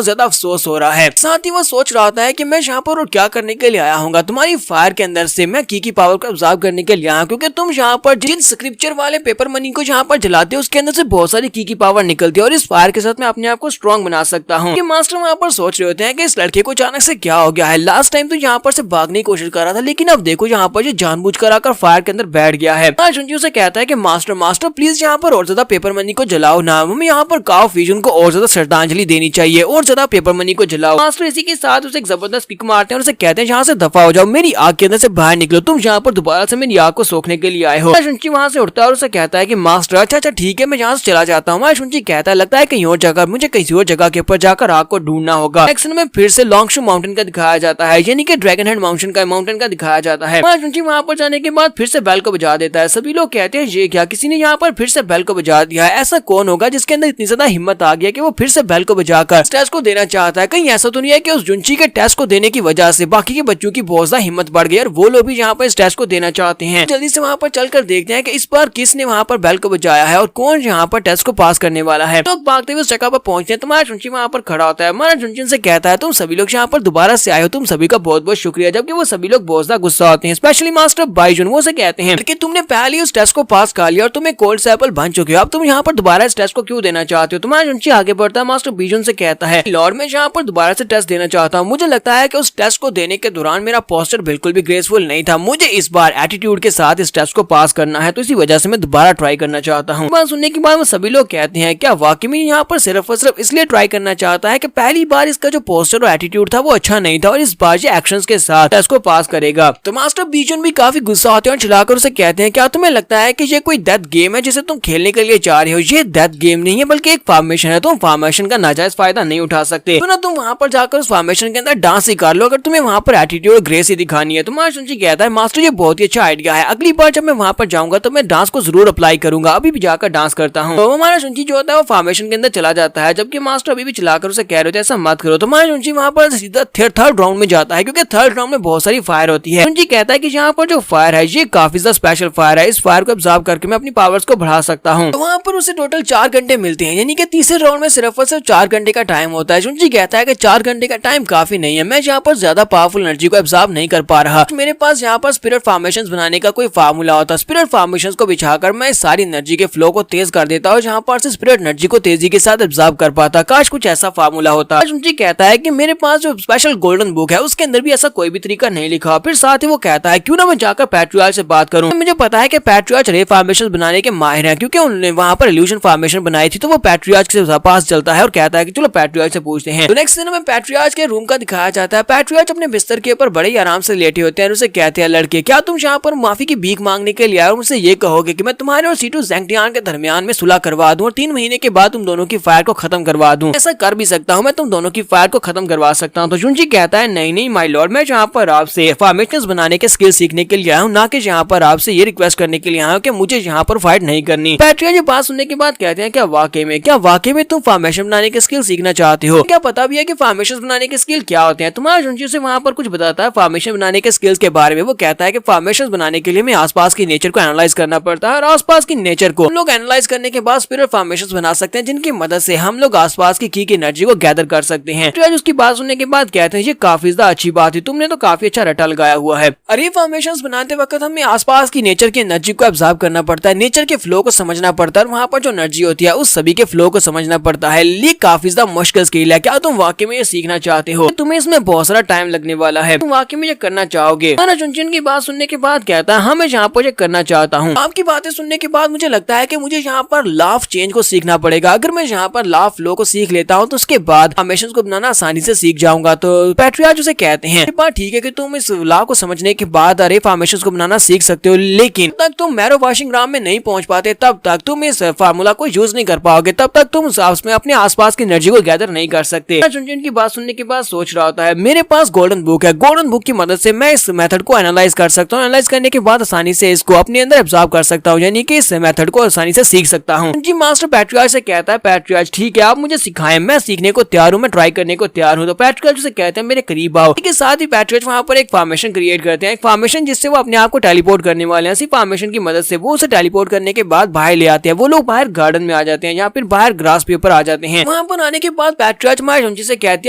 S1: ज्यादा अफसोस हो रहा है। साथ ही वो सोच रहा था कि मैं यहाँ पर और क्या करने के लिए आया हूँ, तुम्हारी फायर के अंदर से मैं की पावर को ऑब्जर्व करने के लिए आया, क्योंकि तुम यहाँ पर जिन स्क्रिप्चर वाले पेपर मनी को यहाँ पर जलाते हो उसके अंदर से बहुत सारी की पावर निकलती है और इस फायर के साथ मैं अपने आप को स्ट्रॉन्ग बना सकता हूँ। मास्टर वहाँ पर सोच रहे होते हैं कि इस लड़के को अचानक से क्या हो गया है, लास्ट टाइम तो यहाँ पर से भागने की कोशिश कर रहा था लेकिन अब देखो यहाँ पर ये जानबूझकर आकर फायर के अंदर बैठ गया है। जुनची उसे कहता है कि मास्टर प्लीज यहाँ पर और ज्यादा पेपर मनी को जलाओ ना, हमें यहाँ पर काओ फ्यूजन को और ज्यादा श्रद्धांजलि देनी चाहिए और ज्यादा पेपर मनी को जलाओ। मास्टर इसी के साथ उसे एक जबरदस्त किक मारते हैं और उसे कहते हैं यहाँ से दफा हो जाओ, मेरी आग के अंदर से बाहर निकलो, तुम यहाँ पर दोबारा से मेरी आग को सोखने के लिए आए हो। जुनची वहाँ से उठता है और उसे कहता है कि मास्टर अच्छा ठीक है मैं यहाँ से चला जाता हूँ। जुनची कहता है लगता है कहीं और जगह मुझे किसी और जगह के ऊपर जाकर आग को ढूंढना होगा। एक्शन में फिर से लॉन्गशू माउंटेन का दिखाया जाता है, यानी कि ड्रैगन हेड माउंटेन का दिखाया जाता है। जुनची वहाँ पर जाने के बाद फिर से बेल को बजा देता है। सभी लोग कहते हैं ये क्या, किसी ने यहाँ पर फिर से बेल को बजा दिया है, ऐसा कौन होगा जिसके अंदर इतनी ज्यादा हिम्मत आ गया कि वो फिर से बेल को बजाकर टेस्ट को देना चाहता है? कहीं ऐसा तो नहीं है कि उस जुनची के टेस्ट को देने की वजह से बाकी के बच्चों की बहुत ज्यादा हिम्मत बढ़ गई और वो लोग भी यहाँ पर इस टेस्ट को देना चाहते हैं। जल्दी से वहाँ पर चलकर देखते हैं कि इस बार किसने वहाँ पर बेल को बजाया है और कौन यहाँ पर टेस्ट को पास करने वाला है। तो भागते हुए उस जगह पर पहुंचते हैं। तुम्हारा जुनची वहाँ पर खड़ा होता है। हमारा जुनची से कहता है तुम सभी लोग यहाँ पर दोबारा से आए हो, तुम सभी का बहुत बहुत शुक्रिया, जबकि वो सभी लोग बहुत ज्यादा गुस्सा होते हैं, स्पेशली मास्टर बाइजुन। वो से कहते हैं कि तुमने पहले उस टेस्ट को पास कर लिया और तुम्हें कोल्ड एप्पल बन चुके हो, अब तुम यहाँ पर दोबारा इस टेस्ट को क्यों देना चाहते हो? तुम्हारा जुनची आगे बढ़ता है। मास्टर बीजुन से कहता है लॉर्ड मैं यहाँ पर दोबारा से टेस्ट देना चाहता हूँ, मुझे लगता है कि उस टेस्ट को देने के दौरान मेरा पोस्टर बिल्कुल भी ग्रेसफुल नहीं था, मुझे इस बार एटीट्यूड के साथ इस टेस्ट को पास करना है, तो इसी वजह से मैं दोबारा ट्राई करना चाहता हूँ। बात सुनने के बाद वो सभी लोग कहते हैं क्या वाकई में यहाँ पर सिर्फ और सिर्फ इसलिए ट्राई करना चाहता है कि पहली बार इसका जो पोस्टर और एटीट्यूड था वो अच्छा नहीं था और इस बार ये एक्शंस के साथ टेस्ट को पास करेगा। तो मास्टर बीजुन भी काफी गुस्सा होते हैं और चिल्लाकर उसे कहते हैं क्या तुम्हें लगता है कि ये कोई डेथ गेम है जिसे तुम खेलने के लिए जा रहे हो? ये डेथ गेम नहीं है बल्कि एक फॉर्मेशन है, तुम फॉर्मेशन का नाजायज फायदा नहीं उठा सकते, तो ना तुम वहाँ पर जाकर उस फॉर्मेशन के अंदर डांस ही कर लो अगर तुम्हें वहाँ पर एटीट्यूड और ग्रेस ही दिखानी है। तो मास्टर जी कहता है मास्टर ये बहुत ही अच्छा आइडिया है, अगली बार जब मैं वहाँ पर जाऊंगा तो मैं डांस को जरूर अप्लाई करूंगा, अभी भी जाकर डांस करता हूँ। तो हमारा शुंची जो होता है वो फॉर्मेशन के अंदर चला जाता है, जबकि मास्टर अभी भी चलाकर उसे कह रहे होते हैं ऐसा मत करो। तो हमारा शुंची वहाँ पर सीधा थर्ड राउंड में जाता है, क्योंकि थर्ड राउंड में बहुत सारी फायर होती है। शुंची कहता है कि यहाँ पर जो फायर है ये काफी ज्यादा स्पेशल फायर है, इस फायर को ऑब्जर्व करके मैं अपनी पावर्स को बढ़ा सकता हूँ। तो वहाँ पर उसे टोटल 4 घंटे मिलते हैं, यानी कि तीसरे राउंड में सिर्फ और सिर्फ 4 घंटे का टाइम होता है। शुंची कहता है कि 4 घंटे का टाइम काफी नहीं है, मैं यहाँ पर ज्यादा पावरफुल एनर्जी को ऑब्जर्व नहीं कर पा रहा। मेरे पास यहाँ पर स्पिरिट फॉर्मेशंस बनाने का कोई फार्मूला होता, स्पिरिट फॉर्मेशंस को बिछाकर मैं सारी एनर्जी के फ्लो को तेज कर देता हूँ, जहाँ पर से स्पिरिट एनर्जी को तेजी के साथ ऑब्जर्व कर पाता। काश कुछ ऐसा फार्मूला होता। शुंची कहता है कि मेरे पास जो स्पेशल गोल्डन बुक है उसके अंदर भी ऐसा कोई भी तरीका नहीं लिखा। फिर साथ ही वो कहता है क्यों ना मैं जाकर पैट्रियार्च से बात करूं। मुझे पता है कि पैट्रियार्च रे फॉर्मेशन बनाने के माहिर हैं, क्योंकि उन्होंने वहां पर इल्यूजन फॉर्मेशन बनाई थी। तो वो पैट्रियार्च के पास चलता है और कहता है कि चलो पैट्रियार्च से पूछते हैं। तो नेक्स्ट सीन में पैट्रियार्च के रूम का दिखाया जाता है। पैट्रियार्च अपने बिस्तर के ऊपर बड़े ही आराम से लेटे होते हैं। उसे कहते हैं लड़के क्या तुम यहाँ पर माफी की भीख मांगने के लिए आए और मुझसे ये कहोगे कि मैं तुम्हारे और सीटू ज़ैंगटियान के दरमियान में सुलह करवा दूं और 3 महीने के बाद तुम दोनों की फायर को खत्म करवा दूं। ऐसा कर भी सकता हूँ, मैं तुम दोनों की फायर को खत्म करवा सकता हूँ। तो शुंची कहता है नहीं नहीं माय लॉर्ड, मैं यहाँ पर आपसे फॉर्मेशंस बनाने के स्किल सीखने के लिए आया हूँ, ना कि यहाँ पर आपसे ये रिक्वेस्ट करने के लिए आया हूँ कि मुझे यहाँ पर फाइट नहीं करनी। पैट्रिया ये बात सुनने के बाद कहते हैं क्या वाकई में तुम फॉर्मेशन बनाने के स्किल सीखना चाहते हो? क्या पता भी है कि फॉर्मेशन बनाने के स्किल क्या होते हैं? तुम्हारा शुंची से वहाँ पर कुछ बताता है फॉर्मेशन बनाने के स्किल्स के बारे में। वो कहता है कि फॉर्मेशन बनाने के लिए हमें आसपास की नेचर को एनालाइज करना पड़ता है और आसपास की नेचर को हम लोग एनालाइज करने के बाद स्पिरिट फॉर्मेशन बना सकते हैं, जिनकी मदद से हम लोग आसपास की एनर्जी को गैदर कर सकते हैं। तो उसकी बात सुनने के बाद कहते हैं ये काफी ज्यादा अच्छी बात है, तुमने तो काफी अच्छा रटा लगाया हुआ है। अरे फॉर्मेशंस बनाते वक्त हमें आसपास की नेचर की एनर्जी को ऑब्जर्व करना पड़ता है, नेचर के फ्लो को समझना पड़ता है और वहाँ पर जो एनर्जी होती है उस सभी के फ्लो को समझना पड़ता है। ये काफी ज्यादा मुश्किल स्किल है। क्या तुम वाकई में ये सीखना चाहते हो? तुम्हें इसमें बहुत सारा टाइम लगने वाला है, तुम वाकई में ये करना चाहोगे? चुनचुन की बात सुनने के बाद कहता है हाँ मैं यहाँ पर ये करना चाहता हूँ। आपकी बातें सुनने के बाद मुझे लगता है कि मुझे यहाँ पर लॉ ऑफ चेंज को सीखना पड़ेगा। अगर मैं यहाँ पर लॉ ऑफ फ्लो को सीख लेता हूँ तो उसके बाद फॉर्मेशंस को बनाना आसानी से सीख जाऊंगा। तो पैट्रियार्च उसे कहते हैं बात ठीक है कि तुम इस लॉ को समझने के बाद अरे फॉर्मेशंस को बनाना सीख सकते हो, लेकिन तब तक तुम मैरो वॉशिंग ग्राम में नहीं पहुंच पाते, तब तक तुम इस फार्मूला को यूज नहीं कर पाओगे, तब तक तुम उसमें अपने आसपास की एनर्जी को गैदर नहीं कर सकते। चुनचुन की बात सुनने के बाद सोच रहा होता है मेरे पास गोल्डन बुक है, गोल्डन बुक की मदद से मैं इस मेथड को एनालाइज कर सकता हूँ। एनालाइज करने के बाद आसानी से इसको अपने अंदर एब्जॉर्ब कर सकता हूँ, यानी कि इस मेथड को आसानी से सीख सकता हूँ। जी मास्टर पैट्रियार्च से कहता है पैट्रियार्च ठीक है आप मुझे सिखाएं, मैं सीखने को तैयार हूँ, मैं ट्राई करने को तैयार हूँ। तो पैट्रियार्च से कहते हैं मेरे करीब आओ। इसके साथ ही पैट्रियार्च वहाँ पर एक फॉर्मेशन क्रिएट करते हैं, एक फॉर्मेशन जिससे वो अपने आप को टेलीपोर्ट करने वाले हैं। इसी फॉर्मेशन की मदद से वो उसे टेलीपोर्ट करने के बाद बाहर ले आते हैं। वो लोग बाहर गार्डन में आ जाते हैं या फिर बाहर ग्रास पे ऊपर आ जाते हैं। वहाँ पर आने के बाद पैट्रियार्च मार्शुंची से कहते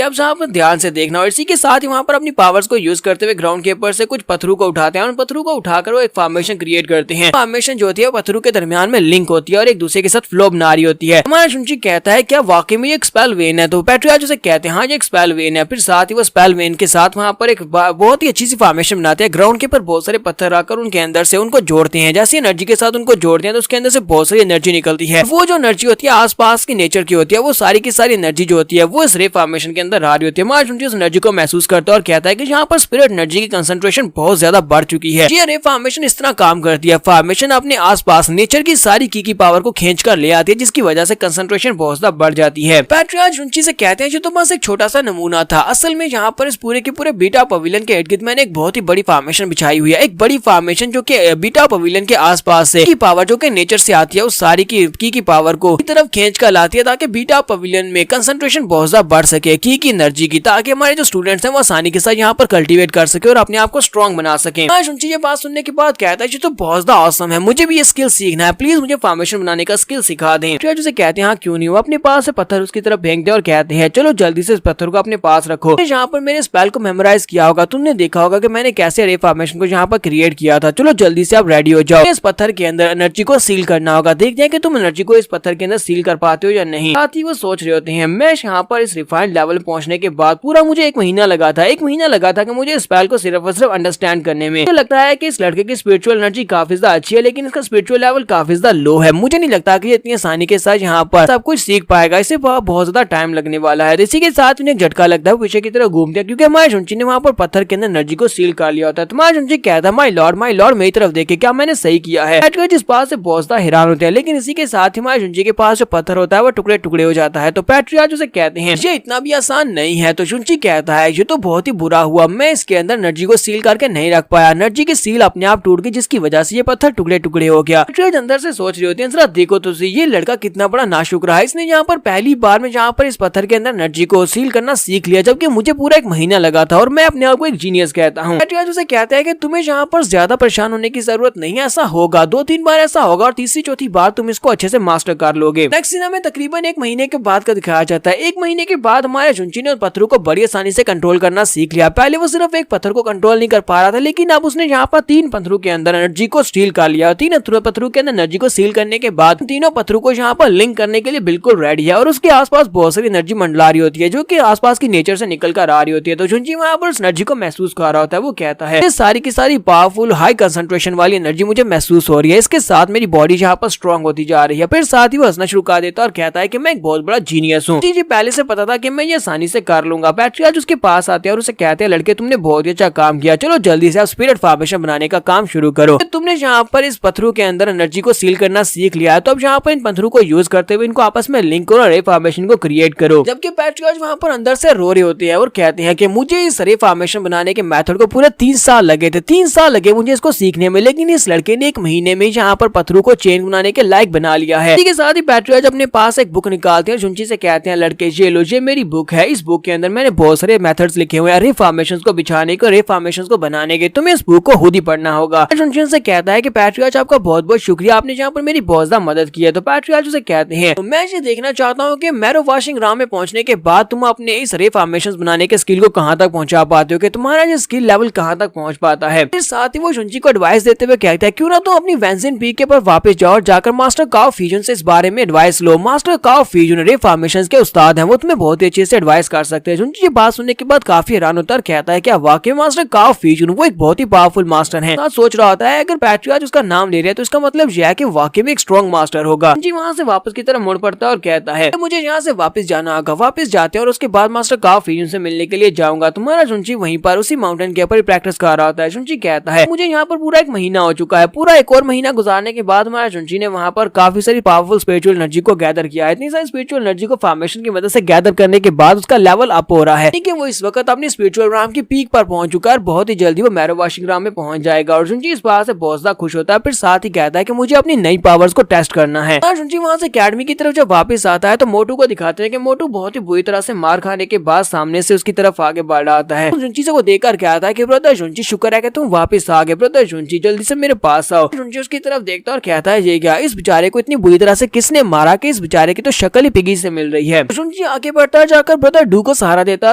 S1: हैं आप यहाँ पर ध्यान से देखना, और इसी के साथ ही वहाँ पर अपनी पावर्स को यूज करते हुए ग्राउंड के ऊपर से कुछ पत्थरों को उठाते हैं और उन पत्थरों को उठाकर वो एक फॉर्मेशन क्रिएट करते हैं। फॉर्मेशन जो होती है पत्थरों के दरमियान में लिंक होती है और एक दूसरे के साथ फ्लो बना रही होती है। हमारा शुंची कहता है क्या वाकई में एक स्पेल वेन है? तो पैट्रियार्च उसे कहते हैं हाँ ये एक स्पेल वेन है। फिर साथ ही वो स्पेल वेन के साथ वहाँ पर एक बहुत ही अच्छी सी फॉर्मेशन बनाते हैं। ग्राउंड के ऊपर बहुत सारे पत्थर आकर उनके अंदर से उनको जोड़ते हैं, जैसे एनर्जी के साथ उनको जोड़ते हैं तो उसके अंदर से बहुत सारी एनर्जी निकलती है। वो जो एनर्जी होती है आसपास की नेचर की होती है, वो सारी की सारी एनर्जी जो होती है वो इस रे फॉर्मेशन के अंदर आ रही होती है। हमारा शुंची उस एनर्जी को महसूस करता है और कहता है कि यहाँ पर स्पिरिट एनर्जी की कंसंट्रेशन बहुत ज्यादा बढ़ चुकी है। ये रे फॉर्मेशन इस तरह काम करती है, फॉर्मेशन अपने आसपास नेचर की सारी की पावर को खींच कर ले आती है, जिसकी वजह से कंसंट्रेशन बहुत ज्यादा बढ़ जाती है। पैट्रियार्च शुंची से कहते हैं जो तो बस एक छोटा सा नमूना था, असल में यहाँ पर इस पूरे के पूरे बीटा पवेलियन के इर्द-गिर्द मैंने एक बहुत ही बड़ी फॉर्मेशन बिछाई हुई है, एक बड़ी फॉर्मेशन जो कि बीटा पवेलियन के आसपास से की पावर जो कि नेचर से आती है उस सारी की पावर को की तरफ खींच कर लाती है, ताकि बीटा पवेलियन में कंसंट्रेशन बहुत ज्यादा बढ़ सके की एनर्जी की, ताकि हमारे जो स्टूडेंट्स हैं वो आसानी के साथ यहाँ पर कल्टीवेट कर सके और अपने आप को स्ट्रॉन्ग बना सके। शुंची ये बात सुनने के बाद कहता है ये तो बहुत ज्यादा ऑसम है, मुझे भी ये स्किल सीखना है, प्लीज मुझे फॉर्मेशन बनाने का स्किल सिखा दें। उसे कहते हैं हाँ क्यों नहीं, वो अपने पास से पत्थर उसकी तरफ फेंक दे और कहते हैं चलो जल्दी से इस पत्थर को अपने पास रखो। यहाँ पर मेरे स्पेल को मेमोराइज किया होगा, तुमने देखा होगा कि मैंने कैसे रे फॉर्मेशन को यहाँ पर क्रिएट किया था, चलो जल्दी से आप रेडी हो जाओ। इस पत्थर के अंदर एनर्जी को सील करना होगा, देखते हैं कि तुम एनर्जी को इस पत्थर के अंदर सील कर पाते हो या नहीं। साथ ही वो सोच रहे होते हैं मैं यहाँ पर इस रिफाइंड लेवल पहुंचने के बाद पूरा मुझे 1 महीना लगा था, 1 महीना लगा था कि मुझे स्पेल को सिर्फ और सिर्फ अंडरस्टैंड करने में। मुझे लगता है कि इस लड़के की स्पिरिचुअल एनर्जी काफी ज्यादा अच्छी है, लेकिन इसका स्पिरिचुअल लेवल काफी ज्यादा लो है। मुझे नहीं लगता कि इतनी आसानी के साथ यहाँ पर सब कुछ सीख पाएगा, इसे बहुत ज्यादा टाइम लगने वाला है। इसी के साथ उन्हें एक झटका लगता है, पीछे की तरफ घूमते हैं क्योंकि हमारे शुंची ने वहाँ पर पत्थर के अंदर एनर्जी को सील कर लिया होता है। तुम्हारा शुंची कहता है माय लॉर्ड मेरी तरफ देखे, क्या मैंने सही किया है? पैट्रियार्च इस बात से बहुत ज्यादा हैरान होते हैं, लेकिन इसी के साथ ही हमारे शुंची के पास जो पत्थर होता है वो टुकड़े टुकड़े हो जाता है। तो पैट्रियार्च उसे कहते हैं ये इतना भी आसान नहीं है। तो शुंची कहता है ये तो बहुत ही बुरा हुआ, मैं इसके अंदर एनर्जी को सील करके नहीं रख पाया, एनर्जी की सील अपने आप टूट गई, जिसकी वजह से ये पत्थर टुकड़े टुकड़े हो गया। पैट्रियाज अंदर से सोच रही होती है, जरा देखो तो सही, ये लड़का कितना बड़ा नाशुक्र है, इसने यहाँ पर पहली बार में यहाँ पर इस पत्थर के अंदर एनर्जी को सील करना सीख लिया, जबकि मुझे पूरा 1 महीना लगा था और मैं अपने आप को एक जीनियस कहता हूँ। पैट्रियाज उसे कहता है कि तुम्हें यहाँ पर ज्यादा परेशान होने की जरूरत नहीं है, ऐसा होगा 2-3 बार ऐसा होगा और तीसरी चौथी बार तुम इसको अच्छे से मास्टर कर लोगे। नेक्स्ट सीन हमें तकरीबन 1 महीने के बाद का दिखाया जाता है। 1 महीने के बाद हमारे जुंची ने उन पत्थरों को बड़ी आसानी से कंट्रोल करना सीख लिया। पहले वो सिर्फ एक पत्थर को कंट्रोल नहीं कर पा रहा था, लेकिन अब उसने यहाँ पर 3 पत्थरों के अंदर एनर्जी को स्टील कर लिया। 3 पत्थरों के अंदर एनर्जी को सील करने के बाद तीनों पत्थरों को यहाँ पर लिंक करने के लिए बिल्कुल रेडी है और उसके आसपास बहुत सारी एनर्जी मंडला रही होती है जो कि आसपास की नेचर से निकल कर आ रही होती है। तो जुंची वहाँ पर उस एनर्जी को महसूस कर रहा होता है। वो कहता है सारी की सारी पावरफुल हाई कंसंट्रेशन वाली एनर्जी मुझे महसूस हो रही है, इसके साथ मेरी बॉडी यहाँ पर स्ट्रॉन्ग होती जा रही है। फिर साथ ही वो हंसना शुरू कर देता है और कहता है कि मैं एक बहुत बड़ा जीनियस हूँ, जी पहले से पता था कि मैं ये आसानी से कर लूंगा। पैट्रियाज उसके पास आते हैं और उसे कहते हैं लड़के तुमने बहुत ही अच्छा काम किया, चलो जल्दी से आप स्पिरिट फॉर्मेशन बनाने का काम शुरू करो। तुमने यहाँ पर इस पत्थरों के अंदर एनर्जी को सील करना सीख लिया है, तो अब यहाँ पर इन पत्थरों को यूज करते हुए इनको आपस में लिंक करो और रे फॉर्मेशन को क्रिएट करो। जबकि पैट्रियाज वहाँ पर अंदर से रो रहे होते हैं और कहते हैं कि मुझे इस रे फॉर्मेशन बनाने के मेथड को पूरे 3 साल लगे थे, 3 साल लगे मुझे इसको सीखने में, लेकिन इस लड़के ने 1 महीने में यहाँ पर पत्थरों को चेन बनाने के लायक बना लिया है। इसी के साथ ही पैट्रियाज अपने पास एक बुक निकालते हैं, जुंची से कहते हैं लड़के ये लो, ये मेरी बुक है, इस बुक के अंदर मैंने बहुत सारे मेथड्स लिखे हुए हैं रे फॉर्मेशन को बिछाने के, रे फॉर्मेशन को बनाने के, तुम्हें इस बुक को खुद ही पढ़ना होगा। जुंची से कहता है कि पैट्रियाज आपका बहुत बहुत शुक्रिया, आपने यहाँ पर मेरी बहुत ज्यादा मदद की है। तो पैट्रियाज उसे कहते हैं तो मैं ये देखना चाहता हूँ कि मैरो वॉशिंग राम में पहुंचने के बाद तुम अपने इस रे फॉर्मेशन बनाने के स्किल को कहाँ तक पहुंचा पाते हो, कि तुम्हारा ये स्किल लेवल कहाँ तक पहुंच पाता है। फिर साथ ही वो जुंची को एडवाइस देते हुए कहता है क्यों ना तुम अपनी वेंजिन पीक के पर वापस जाओ और जाकर मास्टर काओ फ्यूजन से इस बारे में एडवाइस लो। मास्टर काओ फ्यूजन रे फॉर्मेशन के उस्ताद हैं, वो तुम्हें बहुत ही अच्छे से एडवाइस कर सकते हैं। जुंची ये बात सुनने के बाद काफी हैरान होता है और कहता है क्या वाकई मास्टर काओ फ्यूजन वो एक बहुत ही पावरफुल मास्टर है। सोच रहा होता है अगर पैट्रियाज उसका नाम ले रहे हैं तो इसका मतलब यह है कि वाकई में एक स्ट्रॉन्ग मास्टर होगा। जुंची वहाँ से वापस की तरफ मुड़ पड़ता है और कहता है मुझे यहाँ से वापस जाना होगा। वापस जाते हैं और उसके बाद मास्टर काओ फ्यूजन से मिलने के लिए जाऊंगा। तुम्हारा जुंची वहीं पर उसी माउंटेन के ऊपर प्रैक्टिस कर रहा होता है। जुंची कहता है मुझे यहाँ पर पूरा 1 महीना हो चुका है, पूरा एक और महीना गुजारने के बाद हमारा जुंची ने वहाँ पर काफी सारी पावरफुल स्पिरिचुअल एनर्जी को गैदर किया है। इतनी सारी स्पिरिचुअल एनर्जी को फॉर्मेशन की मदद से गैदर करने के बाद उसका लेवल अप हो रहा है, लेकिन वो इस वक्त अपनी स्पिरिचुअल राम की पीक पर पहुंच चुका है और बहुत ही जल्दी वो मैरो वॉशिंग राम में पहुंच जाएगा। और जुंची इस बात से बहुत ज्यादा खुश होता है। फिर साथ ही कहता है कि मुझे अपनी नई पावर्स को टेस्ट करना है। जुंची वहाँ से अकेडमी की तरफ जब वापस आता है तो मोटू को दिखाते हैं कि मोटू बहुत ही बुरी तरह से मार खाने के बाद सामने से उसकी तरफ आगे बढ़ आता है। जुंची से वो देखकर कहता है कि ब्रदर जुंची शुक्र है कि तुम वापस आ गए, ब्रदर जुंची जल्दी से मेरे पास आओ। जुंची उसकी तरफ देखता है और कहता है ये क्या, इस बेचारे को इतनी बुरी तरह से किसने मारा कि इस बेचारे की तो शक्ल ही पिगी से मिल रही है। जुंची आगे बढ़ता है, जाकर ब्रदर डू को सहारा देता है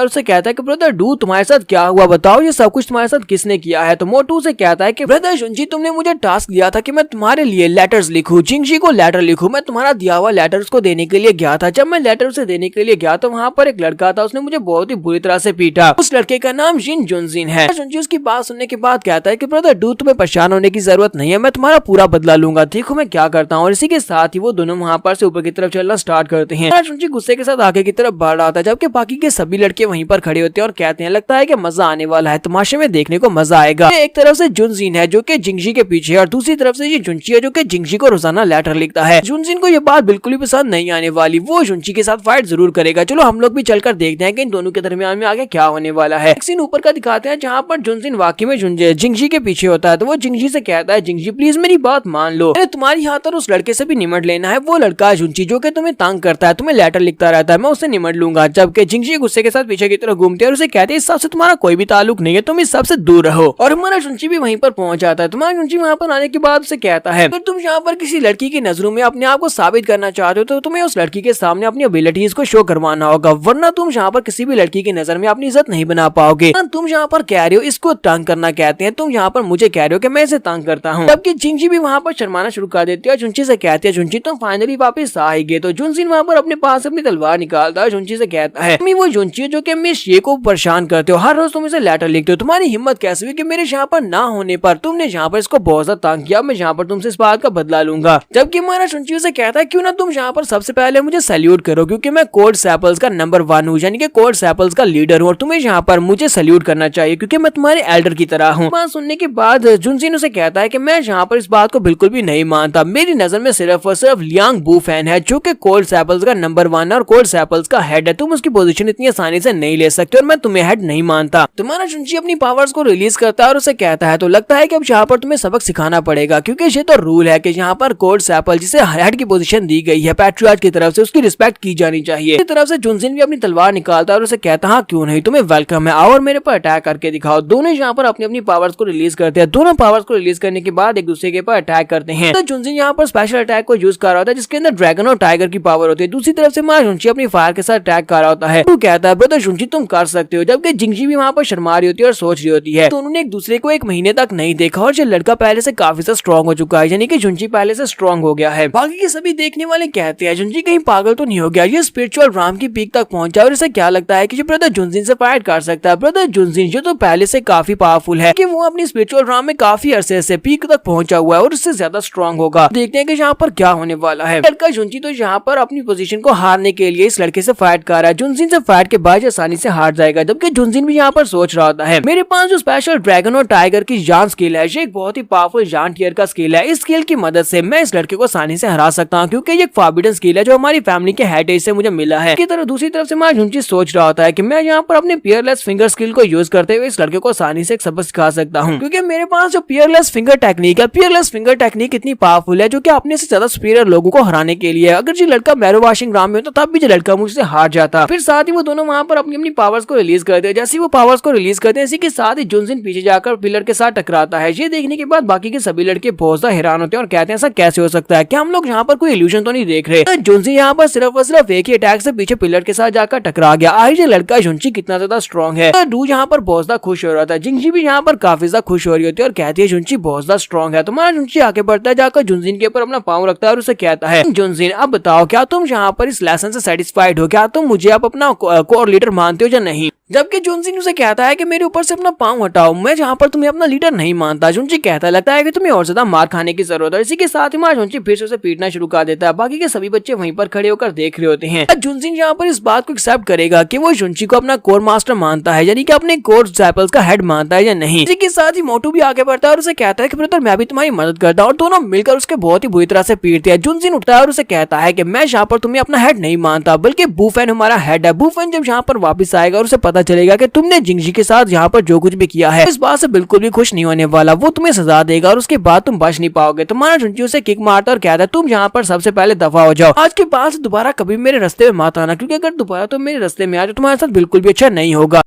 S1: और उसे कहता है कि ब्रदर डू तुम्हारे साथ क्या हुआ, बताओ ये सब कुछ तुम्हारे साथ किसने किया है। तो मोटू से कहता है कि ब्रदर जुंची तुमने मुझे टास्क दिया था कि मैं तुम्हारे लिए लेटर्स लिखूं, जिंगजी को लेटर लिखूं। मैं तुम्हारा दिया हुआ लेटर उसको देने के लिए गया था। जब मैं लेटर उसे देने के लिए गया तो वहाँ पर एक लड़का था, उसने मुझे बहुत ही बुरी तरह से पीटा। उस लड़के का नाम जिन जुनजिन है। जुंची उसकी बात सुनने के बाद कहता है कि ब्रदर डू तुम्हें परेशान होने की जरूरत नहीं है, मैं तुम्हारा पूरा बदला लूंगा, देखो मैं क्या करता हूँ। और इसी के साथ ही वो दोनों वहाँ पर से ऊपर की तरफ चलना स्टार्ट करते हैं। जुंची गुस्से के साथ आगे की तरफ बढ़ रहा था, जबकि बाकी के सभी लड़के वहीं पर खड़े होते हैं और कहते हैं लगता है कि मजा आने वाला है, तमाशे में देखने को मजा आएगा। एक तरफ से जुनजिन है जो कि जिंगजी के पीछे है और दूसरी तरफ से ये जुंची है जो कि जिंगजी को रोजाना लेटर लिखता है। जुनजिन को ये बात बिल्कुल भी पसंद नहीं आने वाली, वो जुंची के साथ फाइट जरूर करेगा। चलो हम लोग भी चलकर देखते हैं कि इन दोनों के दरमियान में आगे क्या होने वाला है। एक सीन ऊपर का दिखाते हैं जहाँ पर जुनजिन वाकई में जिंगजी के पीछे होता है। तो वो जिंगजी से कहता है जिंगजी प्लीज मेरी बात मान लो, तुम्हारी हाथ और उस लड़के से भी निमट लेना है। वो लड़का जुंची जो कि तुम्हें तंग करता है, तुम्हें लेटर लिखता रहता है, मैं उससे निमट लूंगा। जबकि जिंगजी गुस्से के साथ पीछे की तरफ घूमते हैं और उसे कहते हैं इस सबसे तुम्हारा कोई भी ताल्लुक नहीं है, तुम इस सबसे दूर रहो। और हमारा जुंची भी वहीं पर पहुंच जाता है। तुम्हारा जुंची वहाँ पर आने के बाद उसे कहता है तुम यहाँ पर किसी लड़की की नजरों में अपने आप को साबित करना चाहते हो तो तुम्हें उस लड़की के सामने अपनी एबिलिटीज को शो करवाना होगा, वरना तुम यहाँ पर किसी भी लड़की की नजर में अपनी इज्जत नहीं बना पाओगे। तुम यहाँ पर कह रहे हो इसको तंग करना कहते हैं, तुम यहाँ पर मुझे कह रहे हो कि मैं इसे तंग करता हूँ। जबकि जिंगजी भी वहाँ पर शर्माना शुरू कर देती है और जुंची से कहती है जुंची तुम फाइनली वापस आ ही गए। तो जुनजिन वहाँ पर अपने पास अपनी तलवार निकालता है, जुंची से कहता है वो जुंची जो कि मिस ये को परेशान करते हो, हर रोज तुम इसे लेटर लिखते हो, तुम्हारी हिम्मत कैसे हुई कि मेरे यहाँ पर ना होने पर तुमने यहाँ पर इसको बहुत ज्यादा तंग किया, मैं यहाँ पर तुमसे इस बात का बदला लूंगा। जबकि हमारा जुंची से कहता है क्यों ना तुम यहाँ पर सबसे पहले मुझे सैल्यूट करो क्योंकि मैं कोड सैपल्स का नंबर 1 हूँ, यानी कि कोड सैपल्स का लीडर हूँ और तुम्हें यहाँ पर मुझे सैल्यूट करना चाहिए क्योंकि मैं तुम्हारे एल्डर की तरह हूँ। बात सुनने के बाद जुनजिन उसे कहता है कि मैं यहाँ पर इस बात को बिल्कुल भी नहीं मानता, मेरी नजर में सिर्फ और सिर्फ लियांग बू फैन है जो कि कोड सैपल्स का नंबर 1 और कोड सैपल्स का हेड है, तुम उसकी पोजीशन इतनी आसानी से नहीं ले सकते और मैं तुम्हें हेड नहीं मानता। तुम्हारा जुंची अपनी पावर्स को रिलीज करता है और उसे कहता है तो लगता है कि अब यहाँ पर तुम्हें सबक सिखाना पड़ेगा, क्योंकि ये तो रूल है कि यहाँ पर कोर्ट सैपल जिसे हेड की पोजीशन दी गई है पैट्रियार्च की तरफ से, उसकी रिस्पेक्ट की जानी चाहिए। इस तरफ से जुनजिन भी अपनी तलवार निकालता है और उसे कहता है हाँ क्यों नहीं, तुम्हें वेलकम है, आओ और मेरे पर अटैक करके दिखाओ। दोनों यहाँ पर अपनी अपनी पावर्स को रिलीज करते हैं। दोनों पावर्स को रिलीज करने के बाद एक दूसरे के पर अटैक करते हैं। तो जुनजिन यहाँ पर स्पेशल अटैक को यूज कर रहा होता है जिसके अंदर ड्रैगन और टाइगर की पावर होती है। दूसरी तरफ से मा जुनची अपनी फायर के साथ अटैक कर रहा होता है। वो कहता है ब्रदर जुनची तुम कर सकते हो, जबकि जिंगजी भी वहाँ पर शर्मा रही होती है और सोच रही होती है। तो उन्होंने एक दूसरे को एक महीने तक नहीं देखा और ये लड़का पहले से काफी से स्ट्रॉन्ग हो चुका है, यानी कि जुनची पहले से स्ट्रॉन्ग हो गया है। बाकी के सभी देखने वाले कहते हैं जुनची कहीं पागल तो नहीं हो गया, ये स्पिरिचुअल राम की पीक तक पहुंचा और इसे क्या लगता है कि ये ब्रदर जुनजिन से फाइट कर सकता है। ब्रदर जुनजिन जो तो पहले से काफी पावरफुल है कि वो अपनी स्पिरिचुअल राम में काफी अरसे से पीक तक पहुंचा हुआ है और उससे ज्यादा स्ट्रॉन्ग होगा। देखते हैं कि यहाँ पर क्या होने वाला है। लड़का जुनची तो यहाँ पर अपनी पोजीशन को हारने के लिए इस लड़के से फाइट कर रहा है। जुनजिन से फाइट के बाद आसानी से हार जाएगा, जबकि जुनजिन भी यहाँ पर सोच रहा होता है मेरे पास जो स्पेशल ड्रैगन और टाइगर की जान स्किल है, ये एक बहुत ही पावरफुल जान टियर का स्किल है। इस स्किल की मदद से मैं इस लड़के को आसानी से हरा सकता हूँ, क्योंकि ये एक फॉरबिडन स्किल है जो हमारी फैमिली के हेरिटेज से मुझे मिला है। दूसरी तरफ से मैं जुनची सोच रहा होता है कि मैं यहाँ पर अपने पियरलेस फिंगर स्किल को यूज करते हुए इस लड़के को आसानी से एक सबक सिखा सकता हूँ, क्योंकि मेरे पास जो पियरलेस फिंगर टेक्निक है, पियरलेस फिंगर टेक्निक इतनी पावरफुल है जो कि अपने से ज्यादा सुपीरियर लोगों को हराने के लिए। अगर ये लड़का मैरो वॉशिंग ग्राम में होता तब भी ये लड़का मुझसे हार जाता। फिर साथ ही वो दोनों वहाँ पर अपनी अपनी पावर्स को रिलीज करते हैं। जैसे वो पावर्स को रिलीज करते हैं इसी के साथ ही जुनजिन पीछे जाकर पिलर के साथ टकराता है। ये देखने के बाद बाकी के सभी लड़के बहुत ज्यादा हैरान होते हैं और कहते हैं ऐसा कैसे हो सकता है, क्या हम लोग यहाँ पर कोई इल्यूजन तो नहीं देख रहे। जुनजिन यहाँ पर सिर्फ और सिर्फ एक ही अटैक से पीछे पिलर के साथ जाकर टकरा गया। आज ये लड़का जुनची कितना ज्यादा स्ट्रॉन्ग है। तो डू यहाँ पर बहुत ज्यादा खुश हो रहा था। जिंगजी भी यहाँ पर काफी ज्यादा खुश हो रही होती है और कहती है जुनची बहुत ज्यादा स्ट्रॉन्ग है। तुम्हारा जुनची आगे बढ़ता है, जाकर जुनजिन के ऊपर अपना पाँव रखता है और उसे कहता है जुनजिन अब बताओ क्या तुम यहाँ पर इस लेसन से सेटिस्फाइड हो, क्या तुम मुझे अब अपना कोर लीडर मानते हो या नहीं। जबकि जुनजिन उसे कहता है कि मेरे ऊपर से अपना पाँव हटाओ, मैं जहाँ पर तुम्हें अपना लीडर नहीं मानता। जुनची कहता लगता है कि तुम्हें और ज्यादा मार खाने की जरूरत है। इसी के साथ ही मार जुनची फिर से उसे पीटना शुरू कर देता है। बाकी के सभी बच्चे वहीं पर खड़े होकर देख रहे होते हैं। जुनजिन यहाँ पर इस बात को एक्सेप्ट करेगा कि वो जुनची को अपना कोर मास्टर मानता है, यानी कि अपने कोर डिसिपल्स का हेड मानता है या नहीं। इसी के साथ ही मोटू भी आगे बढ़ता है और उसे कहता है कि ब्रदर मैं भी तुम्हारी मदद करता हूँ, और दोनों मिलकर उसके बहुत ही बुरी तरह से पीटते हैं। जुनजिन उठता है और उसे कहता है कि मैं यहाँ पर तुम्हें अपना हेड नहीं मानता, बल्कि बूफेन हमारा हेड है। बूफेन जब यहाँ पर वापस आएगा और उसे पता चलेगा कि तुमने जिंगजी के साथ यहाँ पर जो कुछ भी किया है, इस बात से बिल्कुल भी खुश नहीं होने वाला। वो तुम्हें सजा देगा और उसके बाद तुम बच नहीं पाओगे। तुम्हारा जुनची उसे किक मारता और कहता है तुम यहाँ पर सबसे पहले दफा हो जाओ, आज के बाद दोबारा कभी मेरे रास्ते में मत आना, क्योंकि अगर दोबारा तुम मेरे रास्ते में आ जाओ तुम्हारे साथ बिल्कुल भी अच्छा नहीं होगा।